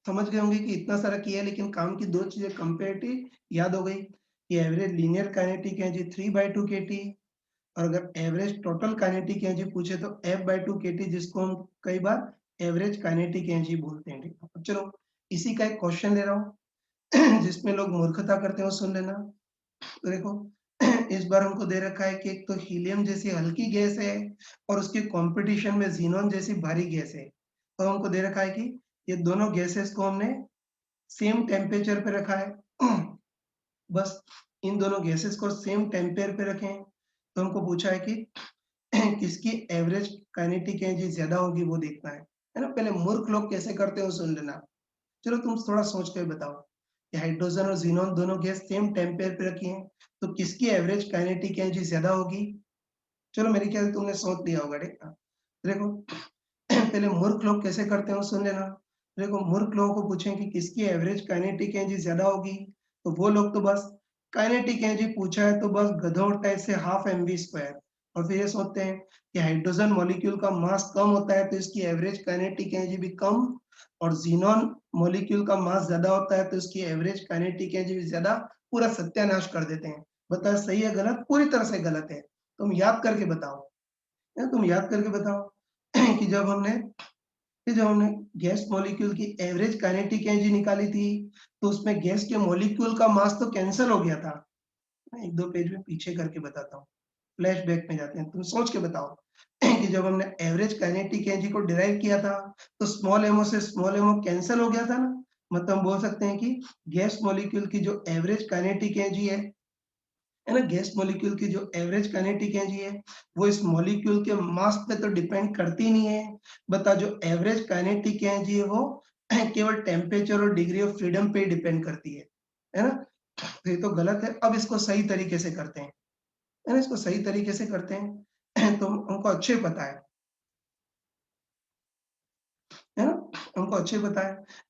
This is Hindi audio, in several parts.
समझ गए होंगे कि इतना सारा किया है, लेकिन काम की 2 चीज़ें कंपैरेटिव याद हो गई कि एवरेज लीनियर काइनेटिक एनर्जी 3/2 केटी और अगर एवरेज टोटल काइनेटिक एनर्जी पूछे तो F/2 केटी, जिसको हम कई बार एवरेज काइनेटिक एनर्जी बोलते हैं। ठीक है? चलो इसी का एक क्वेश्चन ले रहा हूँ जिसमें लोग मूर्खता करते हैं, वो सुन लेना। तो देखो इस बार हमको दे रखा है कि एक तो हीलियम जैसी हल्की गैस है और उसके कंपटीशन में ज़ीनॉन जैसी भारी गैस है। तो हमको दे रखा है कि ये दोनों गैसेस को हमने सेम टेम्परेचर पे रखा है। बस इन दोनों गैसेस को सेम टेम्परेचर पे रखें। तो हमको पूछा है कि किसकी एवरेज काइनेटिक एनर्जी ज़्यादा होगी वो देखना है ना? पहले मूर्ख लोग कैसे करते हैं वो सुन लेना। चलो तुम थोड़ा सोच के बताओ कि हाइड्रोजन और ज़ीनॉन दोनों गैस सेम टेम्परेचर पे रखी हैं, तो किसकी एवरेज काइनेटिक एनर्जी ज़्यादा होगी? चलो मेरे ख्याल से तुमने सोच लिया होगा, ठीक है? देखो पहले मूर्ख लोग कैसे करते हैं वो सुन लेना। देखो मूर्ख लोगों को पूछें कि किसकी एवरेज काइनेटिक एनर्जी ज़्यादा होगी, तो वो लोग तो बस काइनेटिक एनर्जी पूछा है तो बस गधों टाइप से हाफ mv स्क्वायर, और फिर ये सोचते हैं कि हाइड्रोजन मॉलिक्यूल का मास कम होता है तो इसकी एवरेज काइनेटिक एनर्जी भी कम, और ज़ीनॉन मॉलिक्यूल का मास ज़्यादा होता है तो इसकी एवरेज काइनेटिक एनर्जी भी ज़्यादा, पूरा सत्यानाश कर देते हैं। बताओ सही है गलत? पूरी तरह से गलत है। तुम याद करके बताओ, तुम याद करके बताओ कि जब हमने गैस मॉलिक्यूल की एवरेज काइनेटिक एनर्जी निकाली थी, तो उसमें गैस के मॉलिक्यूल का मास तो कैंसल हो गया था। मैं 1-2 पेज में पीछे करके बताता हूँ। फ्लैशबैक में जाते हैं, तुम सोच के बताओ कि जब हमने एवरेज काइनेटिक एनर्जी को डिराइव किया था, तो स्मॉल एमओ से स्मॉल एमओ कैंसल हो गया था ना? मतलब हम बोल सकते हैं कि गैस मॉलिक्यूल की जो एवरेज काइनेटिक एनर्जी है ना, गैस मॉलिक्यूल की जो एवरेज काइनेटिक एनर्जी है, वो इस मॉलिक्यूल के मास पे तो डिपेंड करती नहीं है। बता जो एवरेज काइनेटिक एनर्जी है वो केवल टेम्परेचर और डिग्री ऑफ फ्रीडम पे ही डिपेंड करती है ना? तो ये तो गलत है। अब इसको सही तरीके से करते हैं, है ना? इसको सही तरीके से करते हैं तो हमको अच्छे पता है ना? हमको अच्छे पता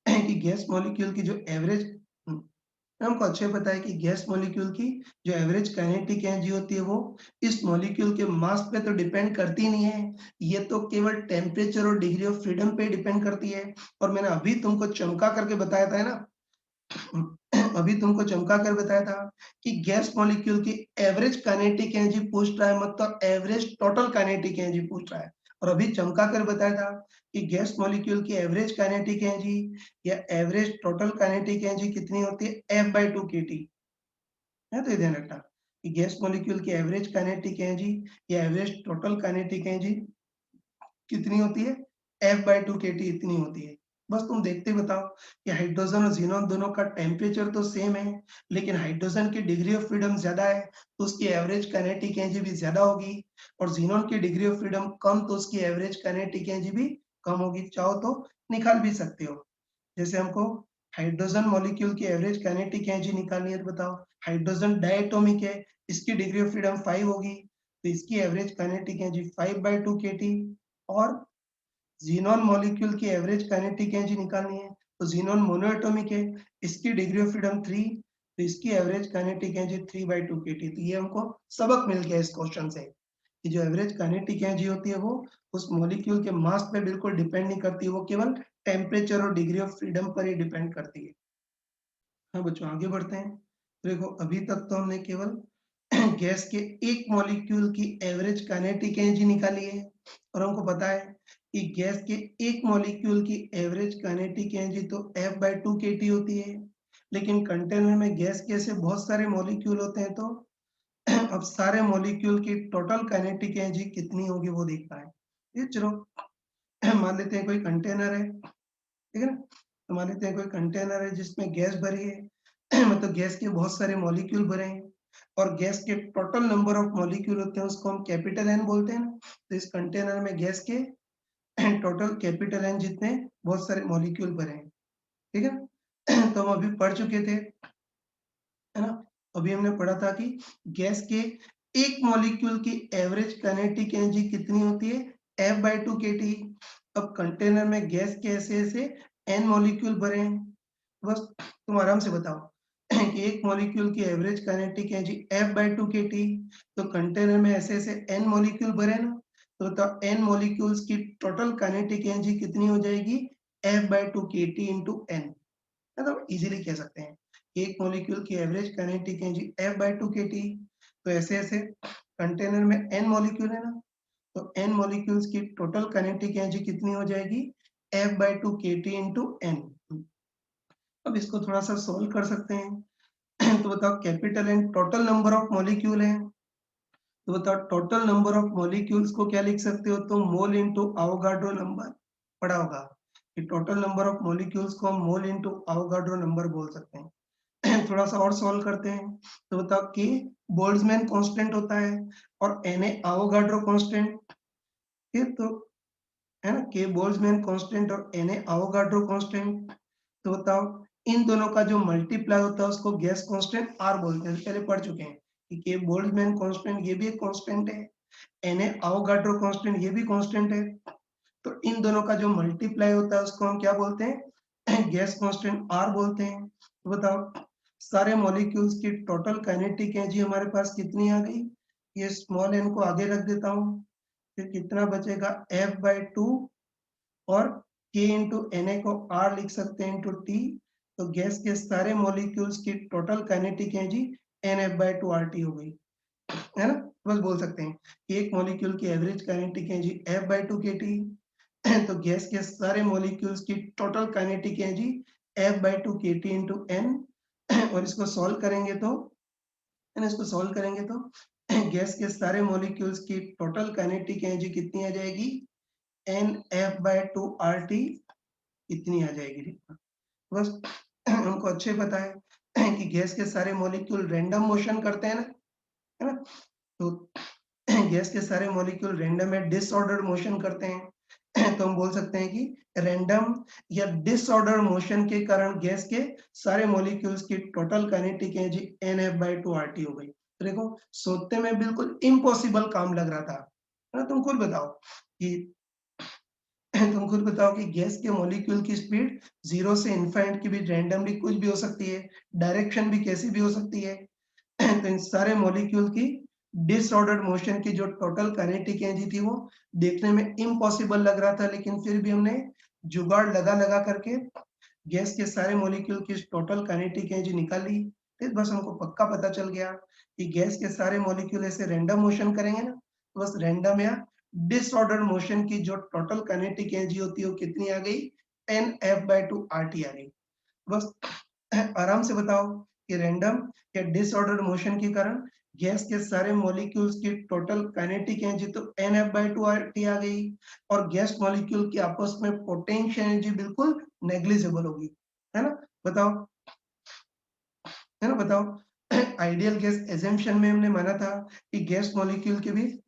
है कि गैस मॉलिक्यूल की जो एवरेज हमको अच्छे पता है कि गैस मॉलिक्यूल की जो एवरेज काइनेटिक एनर्जी होती है वो इस मॉलिक्यूल के मास पे तो डिपेंड करती नहीं है, ये तो केवल टेम्परेचर और डिग्री ऑफ फ्रीडम पे डिपेंड करती है। और मैंने अभी तुमको चमका करके बताया था, है ना? अभी तुमको चमका कर बताया था कि गैस मॉलिक्यूल की एवरेज काइनेटिक एनर्जी पूछ रहा है, मतलब एवरेज टोटल काइनेटिक एनर्जी पूछ रहा है। और अभी चमका कर बताया था कि गैस मॉलिक्यूल की एवरेज काइनेटिक एनर्जी या एवरेज टोटल काइनेटिक एनर्जी कितनी होती है? F/2 kT। है, तो ये ध्यान रखना कि गैस मॉलिक्यूल की एवरेज काइनेटिक एनर्जी या एवरेज टोटल काइनेटिक एनर्जी कितनी होती है? F/2 kT इतनी होती है। बस तुम देखते बताओ कि हाइड्रोजन और ज़ीनॉन दोनों का टेम्परेचर तो सेम है, लेकिन हाइड्रोजन की डिग्री ऑफ फ्रीडम ज़्यादा है, तो उसकी एवरेज काइनेटिक एनर्जी भी ज़्यादा होगी, और ज़ीनॉन की डिग्री ऑफ फ्रीडम कम, तो उसकी एवरेज काइनेटिक एनर्जी भी कम होगी। चाहो तो निकाल भी सकते हो। जैसे हमको हाइड्रोजन मॉलिक्यूल की एवरेज काइनेटिक एनर्जी निकालनी है, तो बताओ हाइड्रोजन डायटोमिक है, इसकी डिग्री ऑफ फ्रीडम 5 होगी, तो इसकी एवरेज काइनेटिक एनर्जी 5/2 kT। और ज़ीनॉन मॉलिक्यूल की एवरेज काइनेटिक एनर्जी निकालनी है, तो ज़ीनॉन मोनोएटॉमिक है, इसकी डिग्री ऑफ फ्रीडम 3, तो इसकी एवरेज काइनेटिक एनर्जी 3/2 kT। तो ये हमको सबक मिल गया इस क्वेश्चन से कि जो एवरेज काइनेटिक एनर्जी होती है वो उस मॉलिक्यूल के मास पे बिल्कुल डिपेंड नहीं करती, वो केवल टेम्परेचर और डिग्री ऑफ फ्रीडम पर ही डिपेंड करती है। हाँ बच्चों, आगे बढ़ते हैं। देखो अभी तक तो हमने केवल गैस के एक मॉलिक्यूल की एवरेज काइनेटिक एनर्जी निकाली है, और हमको पता है कि गैस के एक मॉलिक्यूल की एवरेज काइनेटिक एनर्जी तो F/2 kT होती है। लेकिन कंटेनर में गैस के ऐसे बहुत सारे मॉलिक्यूल होते हैं, तो अब सारे मॉलिक्यूल की टोटल काइनेटिक एनर्जी कितनी होगी वो देखना है। ये चलो मान लेते हैं कोई कंटेनर है, ठीक है ना? तो मान लेते हैं कोई कंटेनर है जिसमें गैस भरी है मतलब गैस के बहुत सारे मॉलिक्यूल भरे हैं, और गैस के टोटल नंबर ऑफ मॉलिक्यूल होते हैं उसको हम कैपिटल एन बोलते हैं ना। तो इस कंटेनर में गैस के टोटल कैपिटल एन जितने बहुत सारे मॉलिक्यूल भरे हैं, ठीक है। तो हम अभी पढ़ चुके थे, है ना? अभी हमने पढ़ा था कि गैस के एक मॉलिक्यूल की एवरेज काइनेटिक एनर्जी कितनी होती है? F/2 kT। अब कंटेनर में गैस के ऐसे-ऐसे n मॉलिक्यूल भरे हैं। बस तुम आराम से बताओ कि एक मॉलिक्यूल की average kinetic energy F/2 kT, तो कंटेनर में ऐसे-ऐसे n मॉलिक्यूल भरे हैं ना, तो बताओ n मॉलिक्यूल्स की टोटल काइनेटिक एनर्जी कितनी हो जाएगी? F/2 kT into n, मतलब इजीली कह सकते हैं एक मॉलिक्यूल की average kinetic energy F/2 kT। तो ऐसे-ऐसे कंटेनर में n मॉलिक्यूल है ना, तो n मॉलिक्यूल्स की टोटल काइनेटिक एनर्जी कितनी हो जाएगी? F/2 kT into n। अब इसको थोड़ा-सा सॉल्व कर सकते हैं। तो बताओ capital N total number of molecule है, तो बताओ टोटल नंबर ऑफ मॉलिक्यूल्स को क्या लिख सकते हो तुम? मोल इनटू अवोगाड्रो नंबर। पढ़ा होगा कि टोटल नंबर ऑफ मॉलिक्यूल्स को हम मोल इनटू अवोगाड्रो नंबर बोल सकते हैं। थोड़ा सा और सॉल्व करते हैं। तो बताओ कि बोल्ट्जमैन कांस्टेंट होता है और Na अवोगाड्रो कांस्टेंट, फिर तो है ना, के बोल्ट्जमैन कांस्टेंट और Na अवोगाड्रो कांस्टेंट। तो बताओ इन दोनों का जो मल्टीप्लाई होता है उसको गैस कांस्टेंट R बोलते हैं, पहले पढ़ चुके हैं कि के बोल्ट्जमैन कांस्टेंट ये भी एक कांस्टेंट है, Na अवोगाड्रो कांस्टेंट ये भी कांस्टेंट है। तो इन दोनों का जो मल्टीप्लाई होता है उसको हम क्या बोलते हैं? गैस कांस्टेंट R बोलते हैं। तो बताओ सारे मॉलिक्यूल्स की टोटल काइनेटिक एनर्जी हमारे पास कितनी आ गई? ये स्मॉल n को आगे रख देता हूँ, फिर कितना बचेगा? F/2 और K into Na को R लिख सकते हैं into T। तो गैस के सारे मॉलिक्यूल्स की total kinetic energy NF/2 RT हो गई, है ना? बस बोल सकते हैं कि एक मॉलिक्यूल की average kinetic energy F/2 kT। तो गैस के सारे मॉलिक्यूल्स की total kinetic energy F/2 kT into n। और इसको सॉल्व करेंगे तो, है ना, इसको सॉल्व करेंगे तो गैस के सारे मॉलिक्यूल्स की टोटल काइनेटिक एनर्जी कितनी आ जाएगी? NF/2 RT इतनी आ जाएगी। बस हमको अच्छे पता है कि गैस के सारे मॉलिक्यूल रैंडम मोशन करते हैं ना, है ना? तो गैस के सारे मॉलिक्यूल रैंडम में डिसऑर्डर मोशन करते हैं। तो हम बोल सकते हैं कि रैंडम या डिसऑर्डर मोशन के कारण गैस के सारे मॉलिक्यूल्स की total kinetic energy NF/2 RT हो गई। तो देखो सोचते में बिल्कुल इम्पॉसिबल काम लग रहा था, है ना? तुम खुद बताओ कि तुम खुद बताओ कि गैस के मॉलिक्यूल की स्पीड 0 से इनफाइनाइट के बीच रैंडमली कुछ भी हो सकती है, डायरेक्शन भी कैसी भी हो सकती है। तो इन सारे मॉलिक्यूल की डिसऑर्डर्ड मोशन की जो टोटल काइनेटिक एनर्जी थी वो देखने में इम्पॉसिबल लग रहा था, लेकिन फिर भी हमने जुगाड़ लगा करके गैस के सारे मॉलिक्यूल की टोटल काइनेटिक एनर्जी निकाल ली। फिर बस हमको पक्का पता चल गया कि गैस के सारे मॉलिक्यूल ऐसे रैंडम मोशन करेंगे ना, तो बस रैंडम या डिसऑर्डर्ड मोशन की जो टोटल काइनेटिक एनर्जी होती है वो कितनी आ गई? NF/2 RT आ गई। बस आराम से बताओ कि रैंडम या डिसऑर्डर्ड मोशन के कारण गैस के सारे मॉलिक्यूल्स की टोटल काइनेटिक एनर्जी तो NF/2 RT आ गई, और गैस मॉलिक्यूल की आपस में पोटेंशियल एनर्जी बिल्कुल नेग्लिजिबल होगी, है ना? बताओ, है ना? बताओ आइडियल गैस एजम्पशन में हमने माना था कि गैस मॉलिक्यूल के बीच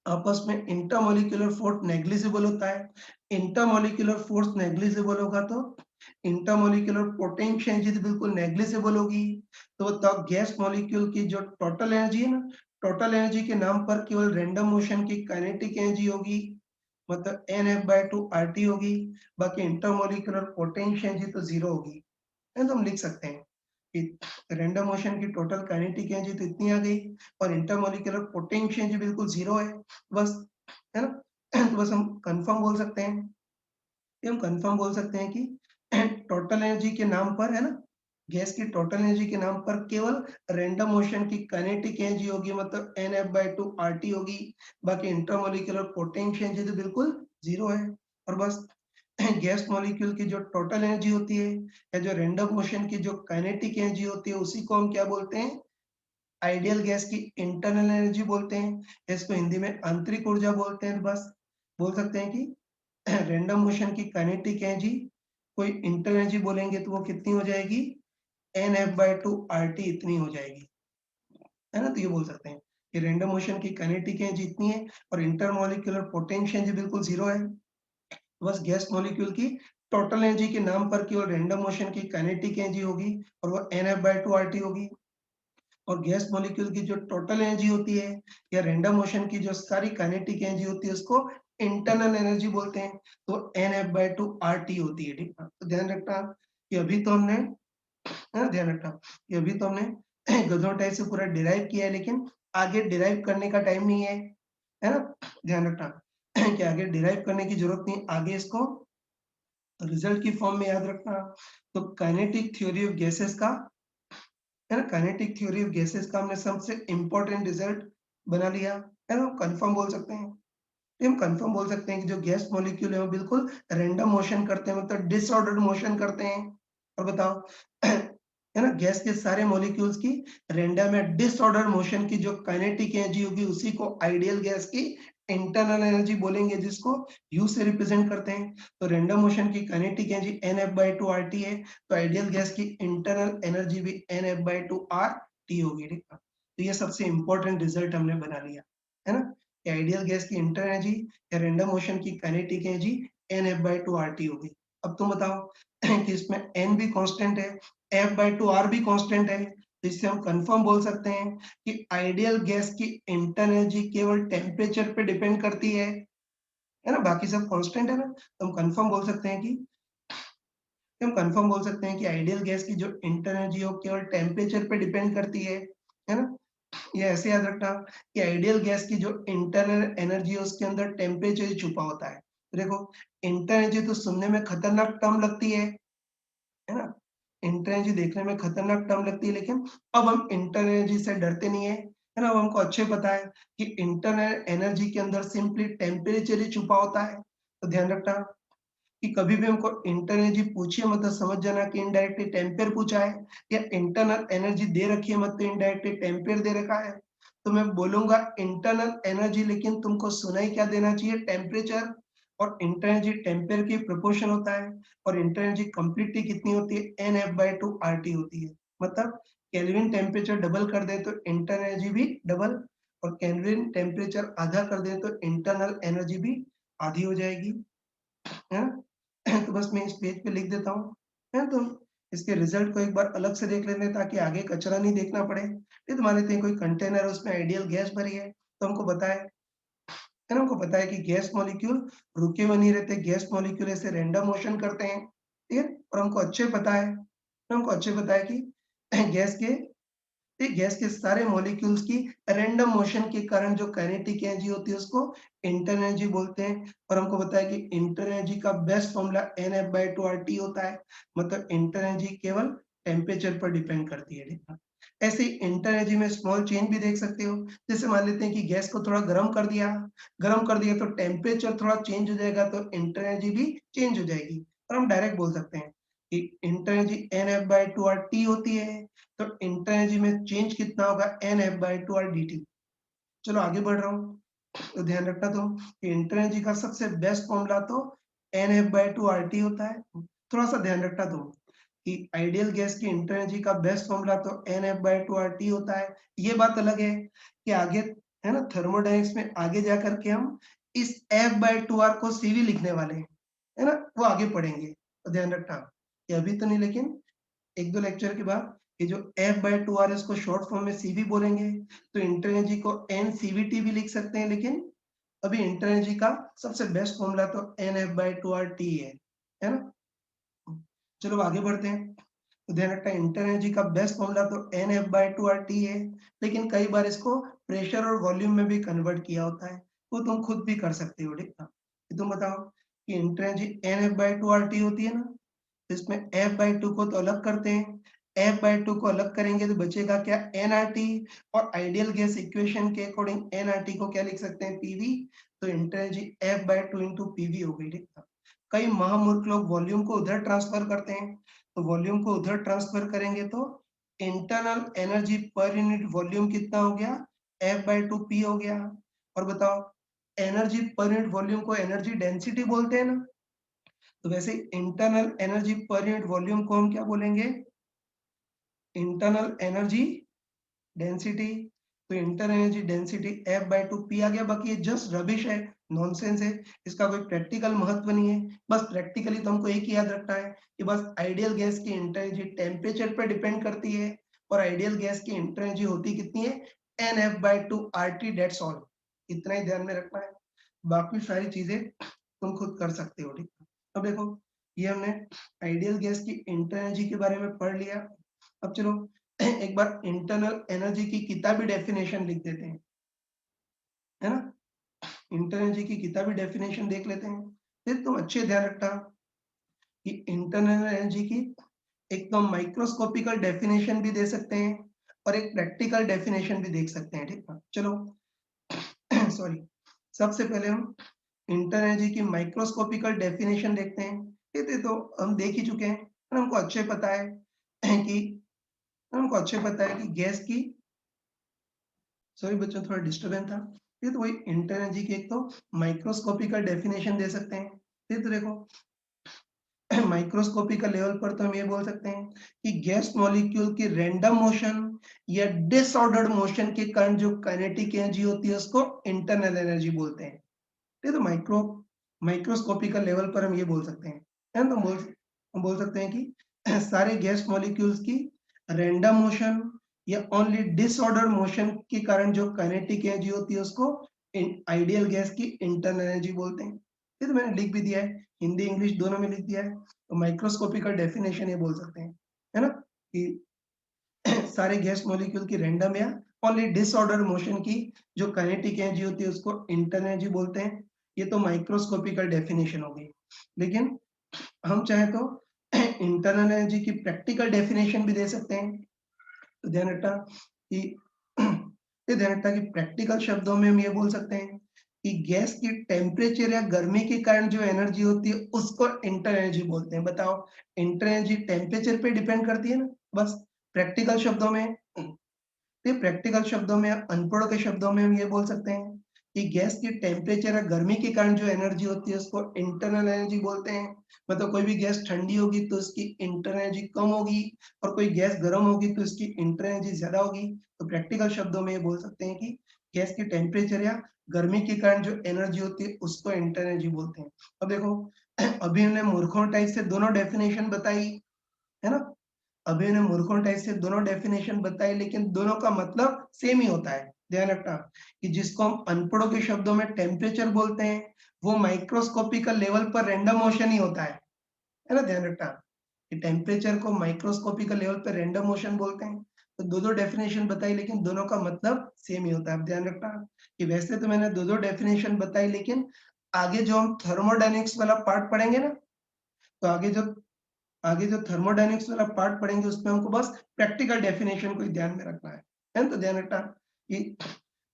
आपस में इंटरमॉलिक्यूलर फोर्स नेग्लिजिबल होता है। इंटरमॉलिक्यूलर फोर्स नेग्लिजिबल होगा तो इंटरमॉलिक्यूलर पोटेंशियल एनर्जी तो बिल्कुल नेग्लिजिबल होगी। तो तब गैस मॉलिक्यूल की जो टोटल एनर्जी है ना, टोटल एनर्जी के नाम पर केवल रैंडम मोशन की काइनेटिक एनर्जी होगी, मतलब NF/2 RT होगी। बाकी इंटरमॉलिक्यूलर पोटेंशियल एनर्जी तो 0 होगी। है, तो हम लिख सकते हैं कि रैंडम मोशन की टोटल काइनेटिक एनर्जी तो इतनी आ गई और इंटरमॉलिक्यूलर पोटेंशियल एनर्जी बिल्कुल 0 है। बस, है ना? तो बस हम कंफर्म बोल सकते हैं, कि हम कंफर्म बोल सकते हैं कि टोटल एनर्जी के नाम पर, है ना, गैस की टोटल एनर्जी के नाम पर केवल रैंडम मोशन की काइनेटिक एनर्जी होगी, मतलब NF/2 RT होगी। बाकी इंटरमॉलिक्यूलर पोटेंशियल एनर्जी तो बिल्कुल 0 है। और बस गैस मॉलिक्यूल की जो टोटल एनर्जी होती है या जो रैंडम मोशन की जो काइनेटिक एनर्जी होती है उसी को हम क्या बोलते हैं? आइडियल गैस की इंटरनल एनर्जी बोलते हैं। इसको हिंदी में आंतरिक ऊर्जा बोलते हैं। बस बोल सकते हैं कि रैंडम मोशन की काइनेटिक एनर्जी कोई इंटर एनर्जी बोलेंगे तो वो कितनी हो जाएगी? NF/2 RT इतनी हो जाएगी, है ना? तो ये बोल सकते हैं कि रैंडम मोशन की काइनेटिक एनर्जी इतनी है और इंटरमॉलिक्यूलर पोटेंशियल एनर्जी बिल्कुल 0 है। बस गैस मॉलिक्यूल की टोटल एनर्जी के नाम पर केवल रैंडम मोशन की काइनेटिक एनर्जी होगी और वो NF/2 RT होगी। और गैस मॉलिक्यूल की जो टोटल एनर्जी होती है या रैंडम मोशन की जो सारी काइनेटिक एनर्जी होती है उसको इंटरनल एनर्जी बोलते हैं। तो NF/2 RT होती है, ठीक है? तो ध्यान रखना कि अभी तो हमने, है ना, ध्यान रखना कि अभी तो हमने गधों टाइप से पूरा डिराइव किया है, लेकिन आगे डिराइव करने का टाइम नहीं है ना? ध्यान रखना कि आगे डिराइव करने की जरूरत नहीं, आगे इसको रिजल्ट की फॉर्म में याद रखना, तो काइनेटिक थ्योरी ऑफ गैसेस का, है ना, काइनेटिक थ्योरी ऑफ गैसेस का हमने सबसे इम्पोर्टेंट रिजल्ट बना लिया, है ना, कंफर्म बोल सकते हैं। ये हम कंफर्म बोल सकते हैं कि जो गैस मॉलिक्यूल है वो बिल्कुल रैंडम मोशन करते हैं, मतलब डिसऑर्डर्ड मोशन करते हैं। और बताओ है ना, गैस के सारे मॉलिक्यूल्स की रैंडम या डिसऑर्डर मोशन की जो काइनेटिक एनर्जी होगी उसी को आइडियल गैस की इंटरनल एनर्जी बोलेंगे, जिसको यू से रिप्रेजेंट करते हैं। तो रैंडम मोशन की काइनेटिक एनर्जी NF/2RT है, तो आइडियल गैस की इंटरनल एनर्जी भी NF/2RT होगी, ठीक है। तो ये सबसे इंपॉर्टेंट रिजल्ट हमने बना लिया, है ना, कि आइडियल गैस की इंटर एनर्जी या रैंडम मोशन की काइनेटिक एनर्जी NF/2RT होगी। अब तुम बताओ कि इसमें n भी कांस्टेंट है, F/2R भी कांस्टेंट है, तो इससे हम कंफर्म बोल सकते हैं कि आइडियल गैस की इंटर एनर्जी केवल टेम्परेचर पे डिपेंड करती है ना, बाकी सब कांस्टेंट है ना, तो हम कंफर्म बोल सकते हैं कि कि आइडियल गैस की जो इंटर एनर्जी है वो केवल टेम्परेचर पे डिपेंड करती है ना। ये ऐसे याद रखना कि आइडियल गैस की जो इंटरनल एनर्जी है उसके अंदर टेम्परेचर ही छुपा होता है। तो देखो, इंटर एनर्जी तो सुनने में खतरनाक टर्म लगती है ना? इंटर एनर्जी देखने में खतरनाक टर्म लगती है, लेकिन अब हम इंटर एनर्जी से डरते नहीं है ना? अब हमको अच्छे पता है कि इंटरनल एनर्जी के अंदर सिंपली टेम्परेचर ही छुपा होता है। तो ध्यान रखना कि कभी भी हमको इंटर एनर्जी पूछिए मत तो समझ जाना कि इनडायरेक्टली टेम्पेयर पूछा है, या इंटरनल एनर्जी दे रखी है मत तो इनडायरेक्टली टेम्पेयर दे रखा है। तो मैं बोलूंगा इंटरनल एनर्जी, लेकिन तुमको सुनाई क्या देना चाहिए, टेम्परेचर। और इंटर एनर्जी टेम्पेयर की प्रोपोर्शन होता है, और इंटर एनर्जी कंप्लीटली कितनी होती है, NF/2RT होती है। मतलब केल्विन टेम्परेचर डबल कर दे तो इंटर एनर्जी भी डबल, और केल्विन टेम्परेचर आधा कर दे तो इंटरनल एनर्जी भी आधी हो जाएगी, है ना? तो बस मैं इस पेज पे लिख देता हूँ, है, तो इसके रिजल्ट को एक बार अलग से देख लेते हैं ताकि आगे कचरा नहीं देखना पड़े। ये तो मान लेते हैं कोई कंटेनर है उसमें आइडियल गैस भरी है, तो हमको पता है ना, हमको पता है कि गैस मॉलिक्यूल रुके हुए नहीं रहते, गैस मॉलिक्यूल ऐसे रैंडम मोशन करते हैं, ठीक है? और हमको अच्छे पता है कि गैस के गैस के सारे मॉलिक्यूल्स की रैंडम मोशन के कारण जो काइनेटिक एनर्जी होती है उसको इंटर एनर्जी बोलते हैं, और हमको पता है कि इंटर एनर्जी का बेस्ट फॉर्मूला NF/2RT होता है, मतलब इंटर एनर्जी केवल टेम्परेचर पर डिपेंड करती है, ठीक है। ऐसे ही इंटर एनर्जी में स्मॉल चेंज भी देख सकते हो, जैसे मान लेते हैं कि गैस को थोड़ा गर्म कर दिया तो टेम्परेचर थोड़ा चेंज हो जाएगा, तो इंटर एनर्जी भी चेंज हो जाएगी, और हम डायरेक्ट बोल सकते हैं कि इंटर एनर्जी NF/2RT होती है, तो इंटर एनर्जी में चेंज कितना होगा, NF/2RDT। चलो आगे बढ़ रहा हूँ, तो ध्यान रखना तुम कि इंटर एनर्जी का सबसे बेस्ट फॉर्मूला तो NF/2RT होता है। थोड़ा सा ध्यान रखना तुम कि आइडियल गैस की इंटर एनर्जी का बेस्ट फॉर्मूला तो NF/2RT होता है। ये बात अलग है कि आगे, है ना, थर्मोडायनेमिक्स में आगे जा करके हम इस F/2R को CV लिखने वाले हैं, है ना? वो आगे पढ़ेंगे, तो ध्यान रखना। ये अभी तो नहीं, लेकिन 1-2 लेक्चर के बाद ये जो F/2R है इसको शॉर्ट फॉर्म में CV बोलेंगे, तो इंटर एनर्जी को NCVT भी लिख सकते हैं, लेकिन अभी इंटर एनर्जी का सबसे बेस्ट फॉर्मूला तो NF/2RT है ना? चलो आगे बढ़ते हैं। तो ध्यान रखना इंटर एनर्जी का बेस्ट फॉर्मूला तो NF/2RT है, लेकिन कई बार इसको प्रेशर और वॉल्यूम में भी कन्वर्ट किया होता है, वो तुम खुद भी कर सकते हो, ठीक है? तो तुम बताओ कि इंटर एनर्जी NF/2RT होती है ना, तो इसमें F/2 को तो अलग करते हैं, F/2 को अलग करेंगे तो बचेगा क्या, nRT, और आइडियल गैस इक्वेशन के अकॉर्डिंग nRT को क्या लिख सकते हैं, PV, तो inter energy F/2 into PV हो गई, ठीक है? कई महामूर्ख लोग वॉल्यूम को उधर ट्रांसफर करते हैं, तो वॉल्यूम को उधर ट्रांसफर करेंगे तो internal energy per unit volume कितना हो गया, F/2 P हो गया। और बताओ, एनर्जी पर यूनिट वॉल्यूम को एनर्जी डेंसिटी बोलते हैं ना, तो वैसे internal energy per unit volume को हम क्या बोलेंगे, इंटरनल एनर्जी डेंसिटी। तो internal energy density F/2 P आ गया, बाकी ये जस्ट रबिश है, नॉनसेंस है, इसका कोई प्रैक्टिकल महत्व नहीं है। बस प्रैक्टिकली तो हमको एक ही याद रखना है कि बस आइडियल गैस की इंटर एनर्जी टेम्परेचर पे डिपेंड करती है, और आइडियल गैस की इंटर एनर्जी होती कितनी है, NF/2RT, दैट्स ऑल। इतना ही ध्यान में रखना है, बाकी सारी चीजें तुम खुद कर सकते हो, ठीक है? अब देखो, ये हमने आइडियल गैस की इंटर एनर्जी के बारे में पढ़ लिया। अब चलो एक बार इंटरनल एनर्जी की किताबी डेफिनेशन लिख देते हैं, है ना? इंटर एनर्जी की किताबी डेफिनेशन देख लेते हैं, फिर तुम अच्छे ध्यान रखना कि इंटरनल एनर्जी की एक तो माइक्रोस्कोपिकल डेफिनेशन भी दे सकते हैं और एक प्रैक्टिकल डेफिनेशन भी देख सकते हैं, ठीक है? चलो सॉरी, सबसे पहले हम इंटर एनर्जी की माइक्रोस्कोपिकल डेफिनेशन देखते हैं। ये तो हम देख ही चुके हैं और हमको अच्छे पता है कि गैस की, सॉरी बच्चों थोड़ा डिस्टर्बेंस था। ये तो वही इंटर एनर्जी की एक तो माइक्रोस्कोपिकल डेफिनेशन दे सकते हैं। ये तो देखो माइक्रोस्कोपिकल लेवल पर तो हम ये बोल सकते हैं कि गैस मॉलिक्यूल की रैंडम मोशन या डिसऑर्डर्ड मोशन के कारण जो काइनेटिक एनर्जी होती है उसको इंटरनल एनर्जी बोलते हैं। ये तो माइक्रोस्कोपिकल लेवल पर हम ये बोल सकते हैं, है ना? तो हम बोल सकते हैं कि सारे गैस मॉलिक्यूल्स की रैंडम मोशन या ओनली डिसऑर्डर मोशन के कारण जो काइनेटिक एनर्जी होती है उसको आइडियल गैस की इंटरनल एनर्जी बोलते हैं। ये तो मैंने लिख भी दिया है, हिंदी इंग्लिश दोनों में लिख दिया है। तो माइक्रोस्कोपिकल डेफिनेशन ये बोल सकते हैं, है ना? कि सारे गैस मॉलिक्यूल की रैंडम या ओनली डिसऑर्डर मोशन की जो काइनेटिक एनर्जी होती है उसको इंटरनल एनर्जी बोलते हैं। ये तो माइक्रोस्कोपिकल डेफिनेशन हो गई। लेकिन हम चाहे तो इंटरनल एनर्जी की प्रैक्टिकल डेफिनेशन भी दे सकते हैं। तो ध्यान रखना कि ये ध्यान रखना कि प्रैक्टिकल शब्दों में हम ये बोल सकते हैं कि गैस की टेम्परेचर या गर्मी के कारण जो एनर्जी होती है उसको इंटर एनर्जी बोलते हैं। बताओ, इंटर एनर्जी टेम्परेचर पे डिपेंड करती है ना? बस प्रैक्टिकल शब्दों में, ये प्रैक्टिकल शब्दों में, अनपढ़ों के शब्दों में हम ये बोल सकते हैं कि गैस की टेम्परेचर या गर्मी के कारण जो एनर्जी होती है उसको इंटरनल एनर्जी बोलते हैं। मतलब कोई भी गैस ठंडी होगी तो उसकी इंटरनल एनर्जी कम होगी और कोई गैस गर्म होगी तो उसकी इंटरनल एनर्जी ज्यादा होगी। तो प्रैक्टिकल शब्दों में ये बोल सकते हैं कि गैस की टेम्परेचर या गर्मी के कारण जो एनर्जी होती है उसको इंटरनल एनर्जी बोलते हैं। अब देखो अभी हमने मूर्खों टाइप से दोनों डेफिनेशन बताई, है ना? अभी ने मूर्खों टाइप से दोनों डेफिनेशन बताई लेकिन दोनों का मतलब सेम ही होता है। ध्यान रखना कि जिसको हम अनपढ़ों के शब्दों में टेम्परेचर बोलते हैं वो माइक्रोस्कोपिकल लेवल पर रैंडम मोशन ही होता है ना? ध्यान रखना कि टेम्परेचर को माइक्रोस्कोपिकल लेवल पर रैंडम मोशन बोलते हैं। तो दो दो डेफिनेशन बताई लेकिन दोनों का मतलब सेम ही होता है। अब ध्यान रखना कि वैसे तो मैंने दो दो डेफिनेशन बताई लेकिन आगे जो हम थर्मोडायनेमिक्स वाला पार्ट पढ़ेंगे ना, तो आगे जो थर्मोडायनामिक्स वाला पार्ट पढ़ेंगे उसमें हमको बस प्रैक्टिकल डेफिनेशन को ही ध्यान में रखना है ना? तो ध्यान रखना कि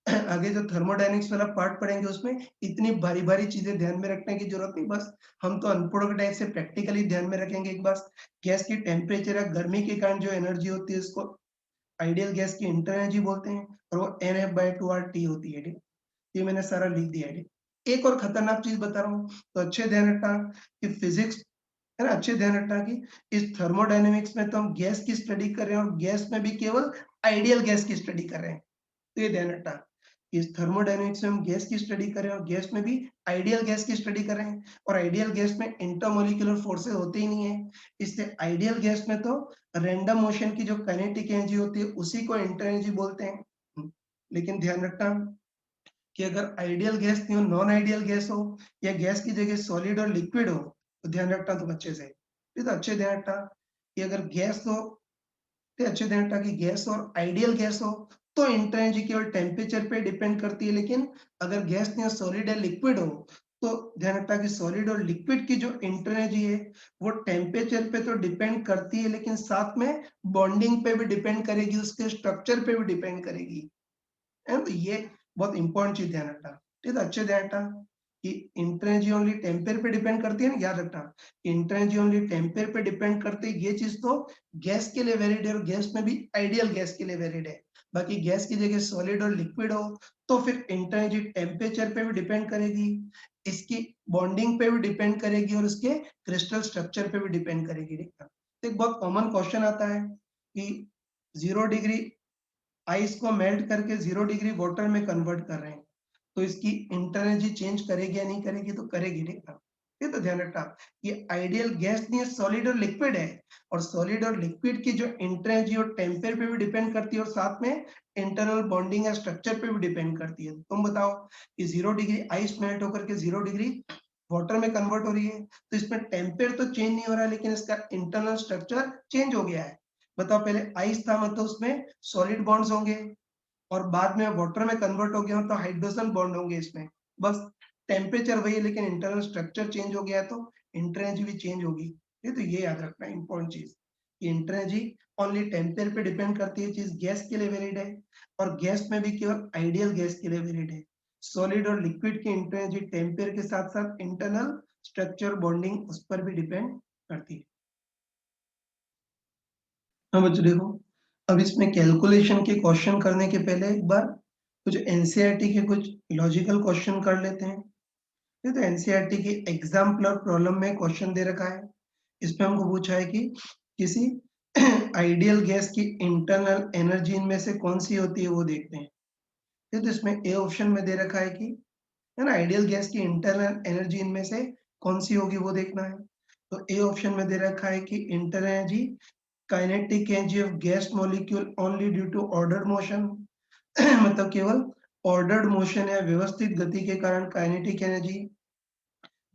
आगे जो थर्मोडायनामिक्स वाला पार्ट पढ़ेंगे उसमें इतनी भारी-भारी चीजें ध्यान में रखने की जरूरत नहीं। बस हम तो अनपढ़ों के टाइप से प्रैक्टिकली ध्यान में रखेंगे कि बस गैस की टेम्परेचर या गर्मी के कारण जो एनर्जी होती है उसको आइडियल गैस की इंटर एनर्जी बोलते हैं और वो NF/2RT होती है, ठीक? ये मैंने सारा लिख दिया है, ठीक? एक और खतरनाक चीज बता रहा हूँ, तो अच्छे ध्यान रखना कि फिजिक्स, है ना? अच्छे ध्यान रखना कि इस थर्मोडायनामिक्स में तो हम गैस की स्टडी कर रहे हैं और गैस में भी केवल आइडियल गैस की स्टडी कर रहे हैं। तो ये ध्यान रखना, इस थर्मोडायनामिक्स में हम गैस की स्टडी कर रहे हैं और गैस में भी आइडियल गैस की स्टडी कर रहे हैं और आइडियल गैस में इंटरमॉलिक्यूलर फोर्सेस होते ही नहीं है। इससे आइडियल गैस में तो रैंडम मोशन की जो काइनेटिक एनर्जी होती है उसी को इंटर एनर्जी बोलते हैं। लेकिन ध्यान रखना कि अगर आइडियल गैस नहीं हो, नॉन आइडियल गैस हो या गैस की जगह सॉलिड और लिक्विड हो, तो ध्यान रखना तुम अच्छे से। ये तो अच्छे ध्यान रखना कि अगर गैस हो, तो अच्छे ध्यान रखना कि गैस और आइडियल गैस हो तो इंटर एनर्जी केवल टेम्परेचर पे डिपेंड करती है। लेकिन अगर गैस नहीं हो, सॉलिड या लिक्विड हो, तो ध्यान रखना कि सॉलिड और लिक्विड की जो इंटर एनर्जी है वो टेम्परेचर पे तो डिपेंड करती है लेकिन साथ में बॉन्डिंग पे भी डिपेंड करेगी, उसके स्ट्रक्चर पे भी डिपेंड करेगी, है ना? तो ये बहुत इंपॉर्टेंट चीज ध्यान रखना, ठीक है? अच्छे ध्यान रखना कि इंटर एनर्जी ओनली टेम्परेचर पे डिपेंड करती है ना, याद रखना इंटर एनर्जी ओनली टेम्परेचर पे डिपेंड करती है। ये चीज तो गैस के लिए वैलिड है और गैस में भी आइडियल गैस के लिए वैलिड है। बाकी गैस की जगह सॉलिड और लिक्विड हो तो फिर इंटर एनर्जी टेम्परेचर पे भी डिपेंड करेगी, इसकी बॉन्डिंग पे भी डिपेंड करेगी और उसके क्रिस्टल स्ट्रक्चर पे भी डिपेंड करेगी, ठीक है? तो एक बहुत कॉमन क्वेश्चन आता है कि 0 डिग्री आइस को मेल्ट करके 0 डिग्री वाटर में कन्वर्ट कर रहे हैं, तो इसकी इंटर एनर्जी चेंज करेगी या नहीं करेगी? तो करेगी, ठीक है? ये तो ध्यान रखना, ये आइडियल गैस नहीं है, सॉलिड और लिक्विड है और सॉलिड और लिक्विड की जो इंटर एनर्जी और टेम्परेचर पे भी डिपेंड करती है और साथ में इंटरनल बॉन्डिंग या स्ट्रक्चर पे भी डिपेंड करती है। तुम बताओ कि 0 डिग्री आइस मेल्ट होकर के 0 डिग्री वाटर में कन्वर्ट हो रही है, तो इसमें टेम्परेचर तो चेंज नहीं हो रहा है लेकिन इसका इंटरनल स्ट्रक्चर चेंज हो गया है। बताओ, पहले आइस था मतलब उसमें सॉलिड बॉन्ड्स होंगे और बाद में वाटर में कन्वर्ट हो गया हो तो हाइड्रोजन बॉन्ड होंगे इसमें। बस टेम्परेचर वही है लेकिन इंटरनल स्ट्रक्चर चेंज हो गया है तो इंटर एनर्जी भी चेंज होगी। ये तो ये याद रखना है इंपॉर्टेंट चीज, इंटर एनर्जी ओनली टेम्परेचर पे डिपेंड करती है, चीज गैस के लिए वैलिड है, और गैस में भी केवल आइडियल गैस के लिए वैलिड है। सॉलिड और लिक्विड की इंटर एनर्जी टेम्परेचर के साथ साथ इंटरनल स्ट्रक्चर बॉन्डिंग उस पर भी डिपेंड करती है। हाँ बच्चों देखो, अब इसमें कैलकुलेशन के क्वेश्चन करने के पहले एक बार कुछ एनसीईआरटी के कुछ लॉजिकल क्वेश्चन कर लेते हैं। ये तो एनसीईआरटी की एग्जाम्पलर प्रॉब्लम में क्वेश्चन दे रखा है। इसमें हमको पूछा है कि किसी आइडियल गैस की इंटरनल एनर्जी इनमें से कौन सी होती है वो देखते हैं। ये तो इसमें ए ऑप्शन में दे रखा है कि, है ना, आइडियल गैस की इंटरनल एनर्जी इनमें से कौन सी होगी वो देखना है। तो ए ऑप्शन में दे रखा है कि internal energy kinetic energy of gas molecule only due to ordered motion मतलब केवल ऑर्डर्ड मोशन या व्यवस्थित गति के कारण काइनेटिक एनर्जी।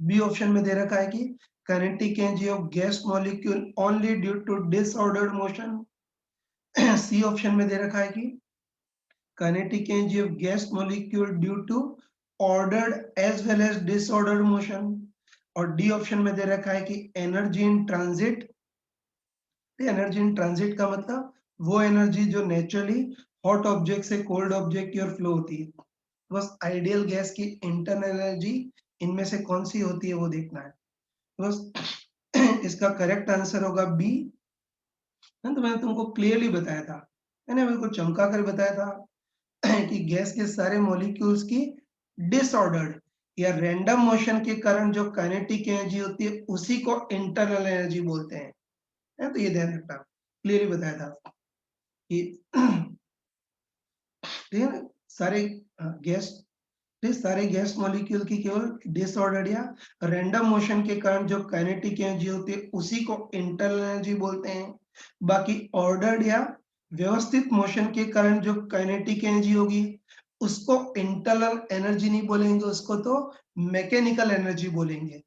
बी ऑप्शन में दे रखा है कि kinetic energy of gas molecule only due to disordered motion. C option में दे रखा है कि kinetic energy of gas molecule due to ordered as well as disordered motion. और डी ऑप्शन में दे रखा है कि energy in transit. Energy in transit का मतलब वो एनर्जी जो नेचुरली हॉट ऑब्जेक्ट से कोल्ड ऑब्जेक्ट की ओर फ्लो होती है। बस आइडियल गैस की इंटरनल एनर्जी इनमें से कौन सी होती है वो देखना है। बस इसका करेक्ट आंसर होगा बी। तो मैंने तुमको क्लियरली बताया था, मैंने बिल्कुल चमका कर बताया था कि गैस के सारे मॉलिक्यूल्स की डिसऑर्डर्ड या रैंडम मोशन के कारण जो काइनेटिक एनर्जी होती है उसी को इंटरनल एनर्जी बोलते हैं। तो ये ध्यान रखना, क्लियरली बताया था कि ठीक है ना, सारे गैस, सारे गैस मॉलिक्यूल की केवल डिसऑर्डर्ड या रैंडम मोशन के कारण जो काइनेटिक एनर्जी होती है उसी को इंटरनल एनर्जी बोलते हैं। बाकी ऑर्डर्ड या व्यवस्थित मोशन के कारण जो काइनेटिक एनर्जी होगी उसको इंटरनल एनर्जी नहीं बोलेंगे, उसको तो मैकेनिकल एनर्जी बोलेंगे,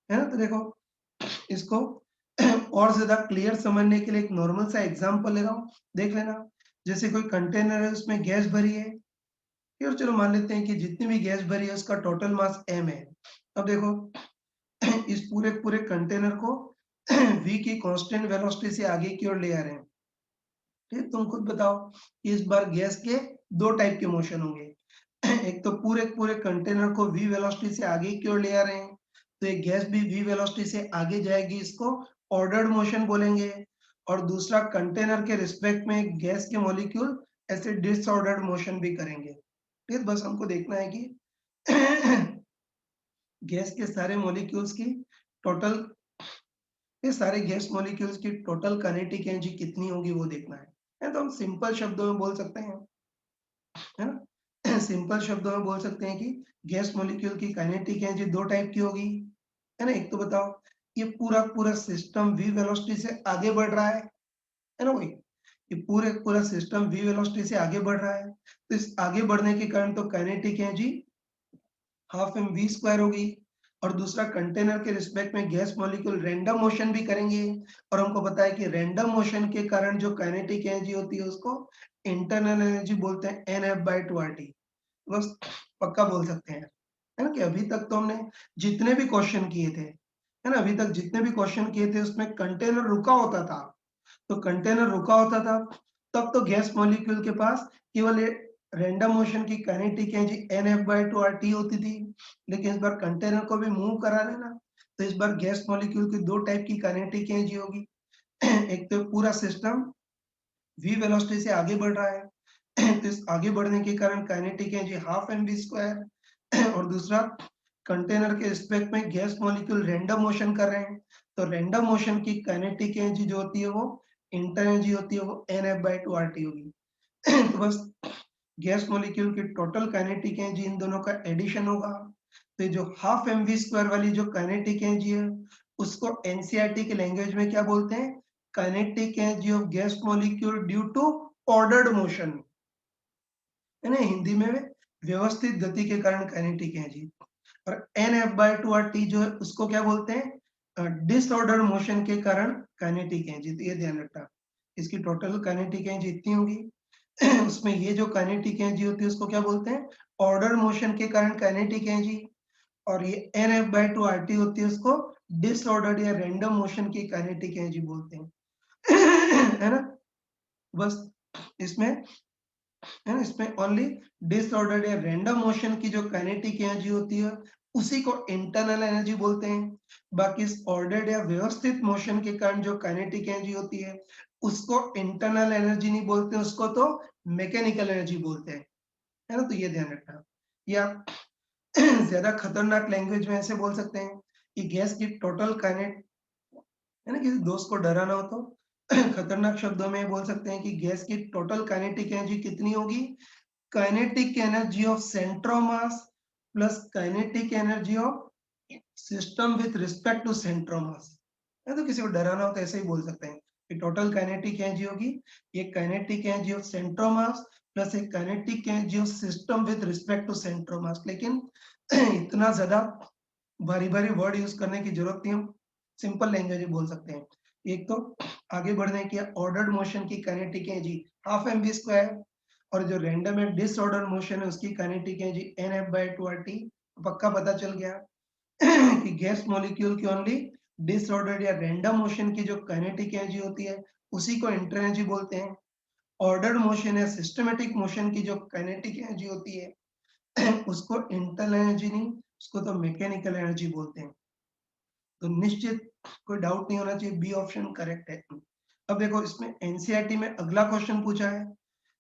है ना। तो देखो इसको और ज्यादा क्लियर समझने के लिए एक नॉर्मल सा एग्जांपल ले रहा हूँ, देख लेना। जैसे कोई कंटेनर है उसमें गैस भरी है, और चलो मान लेते हैं कि जितनी भी गैस भरी है उसका टोटल मास m है। अब देखो इस पूरे पूरे कंटेनर को v की कांस्टेंट वेलोसिटी से आगे की ओर ले आ रहे हैं। ठीक, तुम खुद बताओ कि इस बार गैस के दो टाइप के मोशन होंगे। एक तो पूरे पूरे कंटेनर को v वेलोसिटी से आगे की ओर ले आ रहे हैं, तो ये गैस भी v वेलोसिटी से आगे जाएगी, इसको ऑर्डर्ड मोशन बोलेंगे। और दूसरा कंटेनर के रिस्पेक्ट में गैस के मॉलिक्यूल ऐसे डिसऑर्डर्ड मोशन भी करेंगे। फिर बस हमको देखना है कि गैस के सारे मॉलिक्यूल्स की टोटल, ये सारे गैस मॉलिक्यूल्स की टोटल काइनेटिक एनर्जी कितनी होगी वो देखना है। तो हम सिंपल शब्दों में बोल सकते हैं, है ना, सिंपल शब्दों में बोल सकते हैं कि गैस मॉलिक्यूल की काइनेटिक एनर्जी दो टाइप की होगी, है ना। एक तो बताओ, ये पूरा पूरा सिस्टम v वेलोसिटी से आगे बढ़ रहा है ना भाई, ये पूरे पूरा सिस्टम v वेलोसिटी से आगे बढ़ रहा है, तो इस आगे बढ़ने के कारण तो kinetic energy half M V square होगी। और दूसरा कंटेनर के रिस्पेक्ट में गैस मॉलिक्यूल रैंडम मोशन भी करेंगे, और हमको पता है कि रैंडम मोशन के कारण जो काइनेटिक एनर्जी होती है उसको इंटरनल एनर्जी बोलते हैं NF/2RT। बस पक्का बोल सकते हैं, है ना, कि अभी तक तो हमने जितने भी क्वेश्चन किए थे, है ना, अभी तक जितने भी क्वेश्चन किए थे उसमें कंटेनर रुका होता था। तो कंटेनर रुका होता था तब तो गैस मॉलिक्यूल के पास केवल रैंडम मोशन की काइनेटिक एनर्जी NF/2RT होती थी। लेकिन इस बार कंटेनर को भी मूव करा लेना, तो इस बार गैस मॉलिक्यूल की दो टाइप की काइनेटिक एनर्जी होगी। एक तो पूरा सिस्टम v वेलोसिटी से आगे बढ़ रहा है, तो इस आगे बढ़ने के कारण kinetic energy half M V square. और दूसरा कंटेनर के रिस्पेक्ट में गैस मॉलिक्यूल रैंडम मोशन कर रहे हैं, तो रैंडम मोशन की काइनेटिक एनर्जी जो होती है वो इंटर एनर्जी होती है, वो NF/2RT होगी। तो बस गैस मॉलिक्यूल की टोटल काइनेटिक एनर्जी इन दोनों का एडिशन होगा। तो ये जो हाफ एम वी स्क्वायर वाली जो काइनेटिक एनर्जी है उसको एनसीईआरटी के लैंग्वेज में क्या बोलते हैं, kinetic energy of gas molecule due to ordered motion, है ना, हिंदी में व्यवस्थित गति के कारण काइनेटिक एनर्जी। और NF/2RT जो है उसको क्या बोलते हैं, डिसऑर्डर मोशन के कारण काइनेटिक एनर्जी। तो ये ध्यान रखना, इसकी टोटल काइनेटिक एनर्जी इतनी होगी। उसमें ये जो काइनेटिक एनर्जी होती है उसको क्या बोलते हैं, ऑर्डर मोशन के कारण काइनेटिक एनर्जी। और ये NF/2RT होती है उसको डिसऑर्डर्ड या रैंडम मोशन की काइनेटिक एनर्जी बोलते हैं। है ना? बस इसमें है ना, इसमें ओनली डिसऑर्डर्ड या रैंडम मोशन की जो काइनेटिक एनर्जी होती है, उसी को इंटरनल एनर्जी बोलते हैं। बाकी इस ऑर्डर्ड या व्यवस्थित मोशन के कारण जो काइनेटिक एनर्जी होती है, उसको इंटरनल एनर्जी नहीं बोलते, उसको तो मैकेनिकल एनर्जी बोलते हैं। है ना? तो ये ध्यान रखना। या ज़्यादा खतरनाक लैंग्वेज में ऐसे बोल सकते हैं कि गैस की टोटल काइनेट है ना, किसी दोस्त को डराना हो तो खतरनाक शब्दों में बोल सकते हैं कि गैस की टोटल काइनेटिक एनर्जी कितनी होगी? Kinetic energy of centre of mass plus kinetic energy of system with respect to centre of mass. है तो किसी को डराना हो तो ऐसे ही बोल सकते हैं कि टोटल काइनेटिक एनर्जी होगी, ये kinetic energy of centre of mass plus एक kinetic energy of system with respect to centre of mass. लेकिन इतना ज्यादा भारी-भारी वर्ड यूज़ करने की ज़रूरत नहीं, हम सिंपल लैंग्वेज में बोल सकते हैं। एक तो आगे बढ़ने की ऑर्डर्ड मोशन की kinetic energy half M V square और जो रैंडम एंड डिसऑर्डर मोशन है उसकी काइनेटिक एनर्जी NF/2RT। पक्का पता चल गया कि गैस मॉलिक्यूल की ओनली डिसऑर्डर्ड या रैंडम मोशन की जो काइनेटिक एनर्जी होती है, उसी को इंटर एनर्जी बोलते हैं। ऑर्डर्ड मोशन या सिस्टमैटिक मोशन की जो काइनेटिक एनर्जी होती है, उसको इंटरनल एनर्जी नहीं, उसको तो मैकेनिकल एनर्जी बोलते हैं। तो निश्चित कोई डाउट नहीं होना चाहिए, बी ऑप्शन करेक्ट है। अब देखो इसमें एनसीईआरटी में अगला क्वेश्चन पूछा है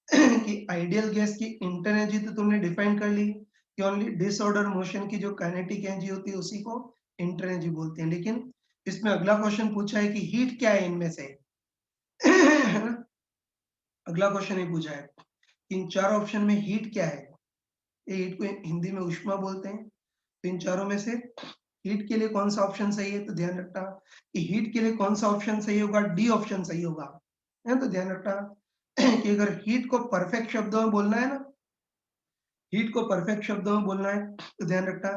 कि आइडियल गैस की इंटर एनर्जी तो तुमने डिफाइन कर ली कि ओनली डिसऑर्डर मोशन की जो काइनेटिक एनर्जी होती है उसी को इंटर एनर्जी बोलते हैं। लेकिन इसमें अगला क्वेश्चन पूछा है कि हीट क्या है इनमें से। है ना? अगला क्वेश्चन ये पूछा है इन चार ऑप्शन में हीट क्या है। ये हीट को हिंदी में ऊष्मा बोलते हैं। तो इन चारों में से हीट के लिए कौन सा ऑप्शन सही है, तो ध्यान रखना कि हीट के लिए कौन सा ऑप्शन सही होगा, डी ऑप्शन सही होगा। है तो ध्यान रखना कि अगर हीट को परफेक्ट शब्दों में बोलना है ना, हीट को परफेक्ट शब्दों में बोलना है तो ध्यान रखना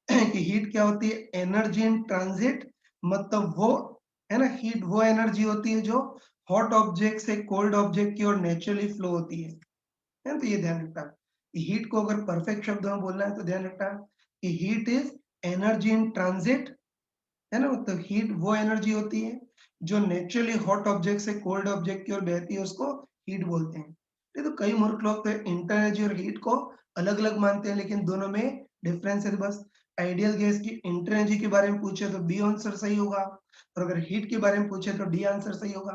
कि हीट क्या होती है, एनर्जी इन ट्रांजिट। मतलब वो है ना, हीट वो एनर्जी होती है जो हॉट ऑब्जेक्ट से कोल्ड ऑब्जेक्ट की ओर नेचुरली फ्लो होती है। तो ये ध्यान रखना कि हीट को अगर परफेक्ट शब्दों में बोलना है तो ध्यान रखना कि heat is energy in transit. है ना, मतलब हीट वो एनर्जी होती है जो नेचुरली हॉट ऑब्जेक्ट से कोल्ड ऑब्जेक्ट की ओर बहती है, उसको हीट बोलते हैं। ये तो कई मूर्ख लोग तो इंटर एनर्जी और हीट को अलग अलग मानते हैं, लेकिन दोनों में डिफरेंस है। बस आइडियल गैस की इंटर एनर्जी के बारे में पूछे तो बी आंसर सही होगा, और अगर हीट के बारे में पूछे तो डी आंसर सही होगा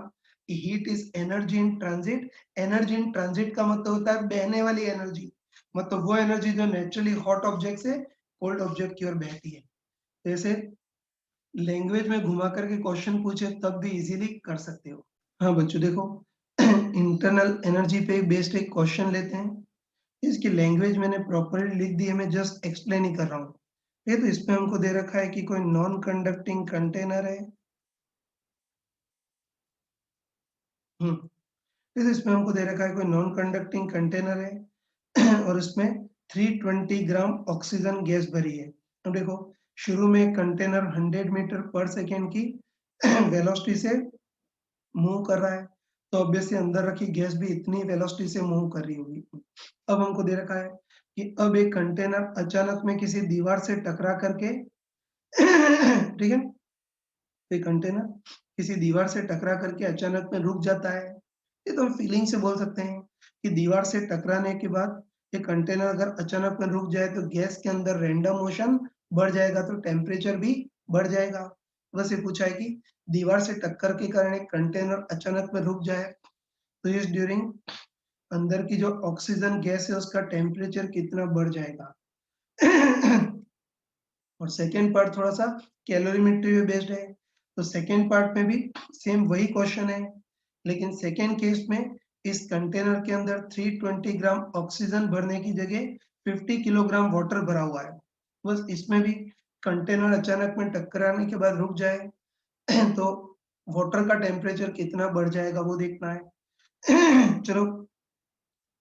कि heat is energy in transit. Energy in transit का मतलब होता है बहने वाली एनर्जी, मतलब वो एनर्जी जो नेचुरली हॉट ऑब्जेक्ट से कोल्ड ऑब्जेक्ट की ओर बहती है। जैसे लैंग्वेज में घुमा करके क्वेश्चन पूछे तब भी इजीली कर सकते हो। हाँ बच्चों देखो, इंटरनल एनर्जी पे बेस्ड एक क्वेश्चन लेते हैं। इसकी लैंग्वेज मैंने प्रॉपर्ली लिख दी है, मैं जस्ट एक्सप्लेन ही कर रहा हूँ। ये तो इसमें हमको दे रखा है कि कोई नॉन कंडक्टिंग कंटेनर है। तो इसमें हमको दे रखा है कोई नॉन कंडक्टिंग कंटेनर है और उसमें 320 ग्राम ऑक्सीजन गैस भरी है। अब देखो शुरू में कंटेनर 100 मीटर पर सेकेंड की वेलोसिटी से मूव कर रहा है, तो ऑब्वियसली अंदर रखी गैस भी इतनी वेलोसिटी से मूव कर रही होगी। अब हमको दे रखा है कि अब एक कंटेनर अचानक में किसी दीवार से टकरा करके ठीक है, ये कंटेनर किसी दीवार से टकरा करके अचानक में रुक जाता है। ये तो हम फीलिंग से बोल सकते हैं कि दीवार से टकराने के बाद ये कंटेनर अगर अचानक में रुक जाए तो गैस के अंदर रैंडम मोशन बढ़ जाएगा, तो टेम्परेचर भी बढ़ जाएगा। बस ये पूछा है कि दीवार से टक्कर के कारण एक कंटेनर अचानक में रुक जाए तो इस ड्यूरिंग अंदर की जो ऑक्सीजन गैस है उसका टेम्परेचर कितना बढ़ जाएगा। और सेकंड पार्ट थोड़ा-सा कैलोरीमेट्री पे बेस्ड है। तो सेकंड पार्ट में भी सेम वही क्वेश्चन है, लेकिन सेकंड केस में इस कंटेनर के अंदर 320 ग्राम ऑक्सीजन भरने की जगह 50 किलोग्राम वाटर भरा हुआ है। बस इसमें भी कंटेनर अचानक में टकराने के बाद रुक जाए तो वाटर का टेम्परेचर कितना बढ़ जाएगा वो देखना है। चलो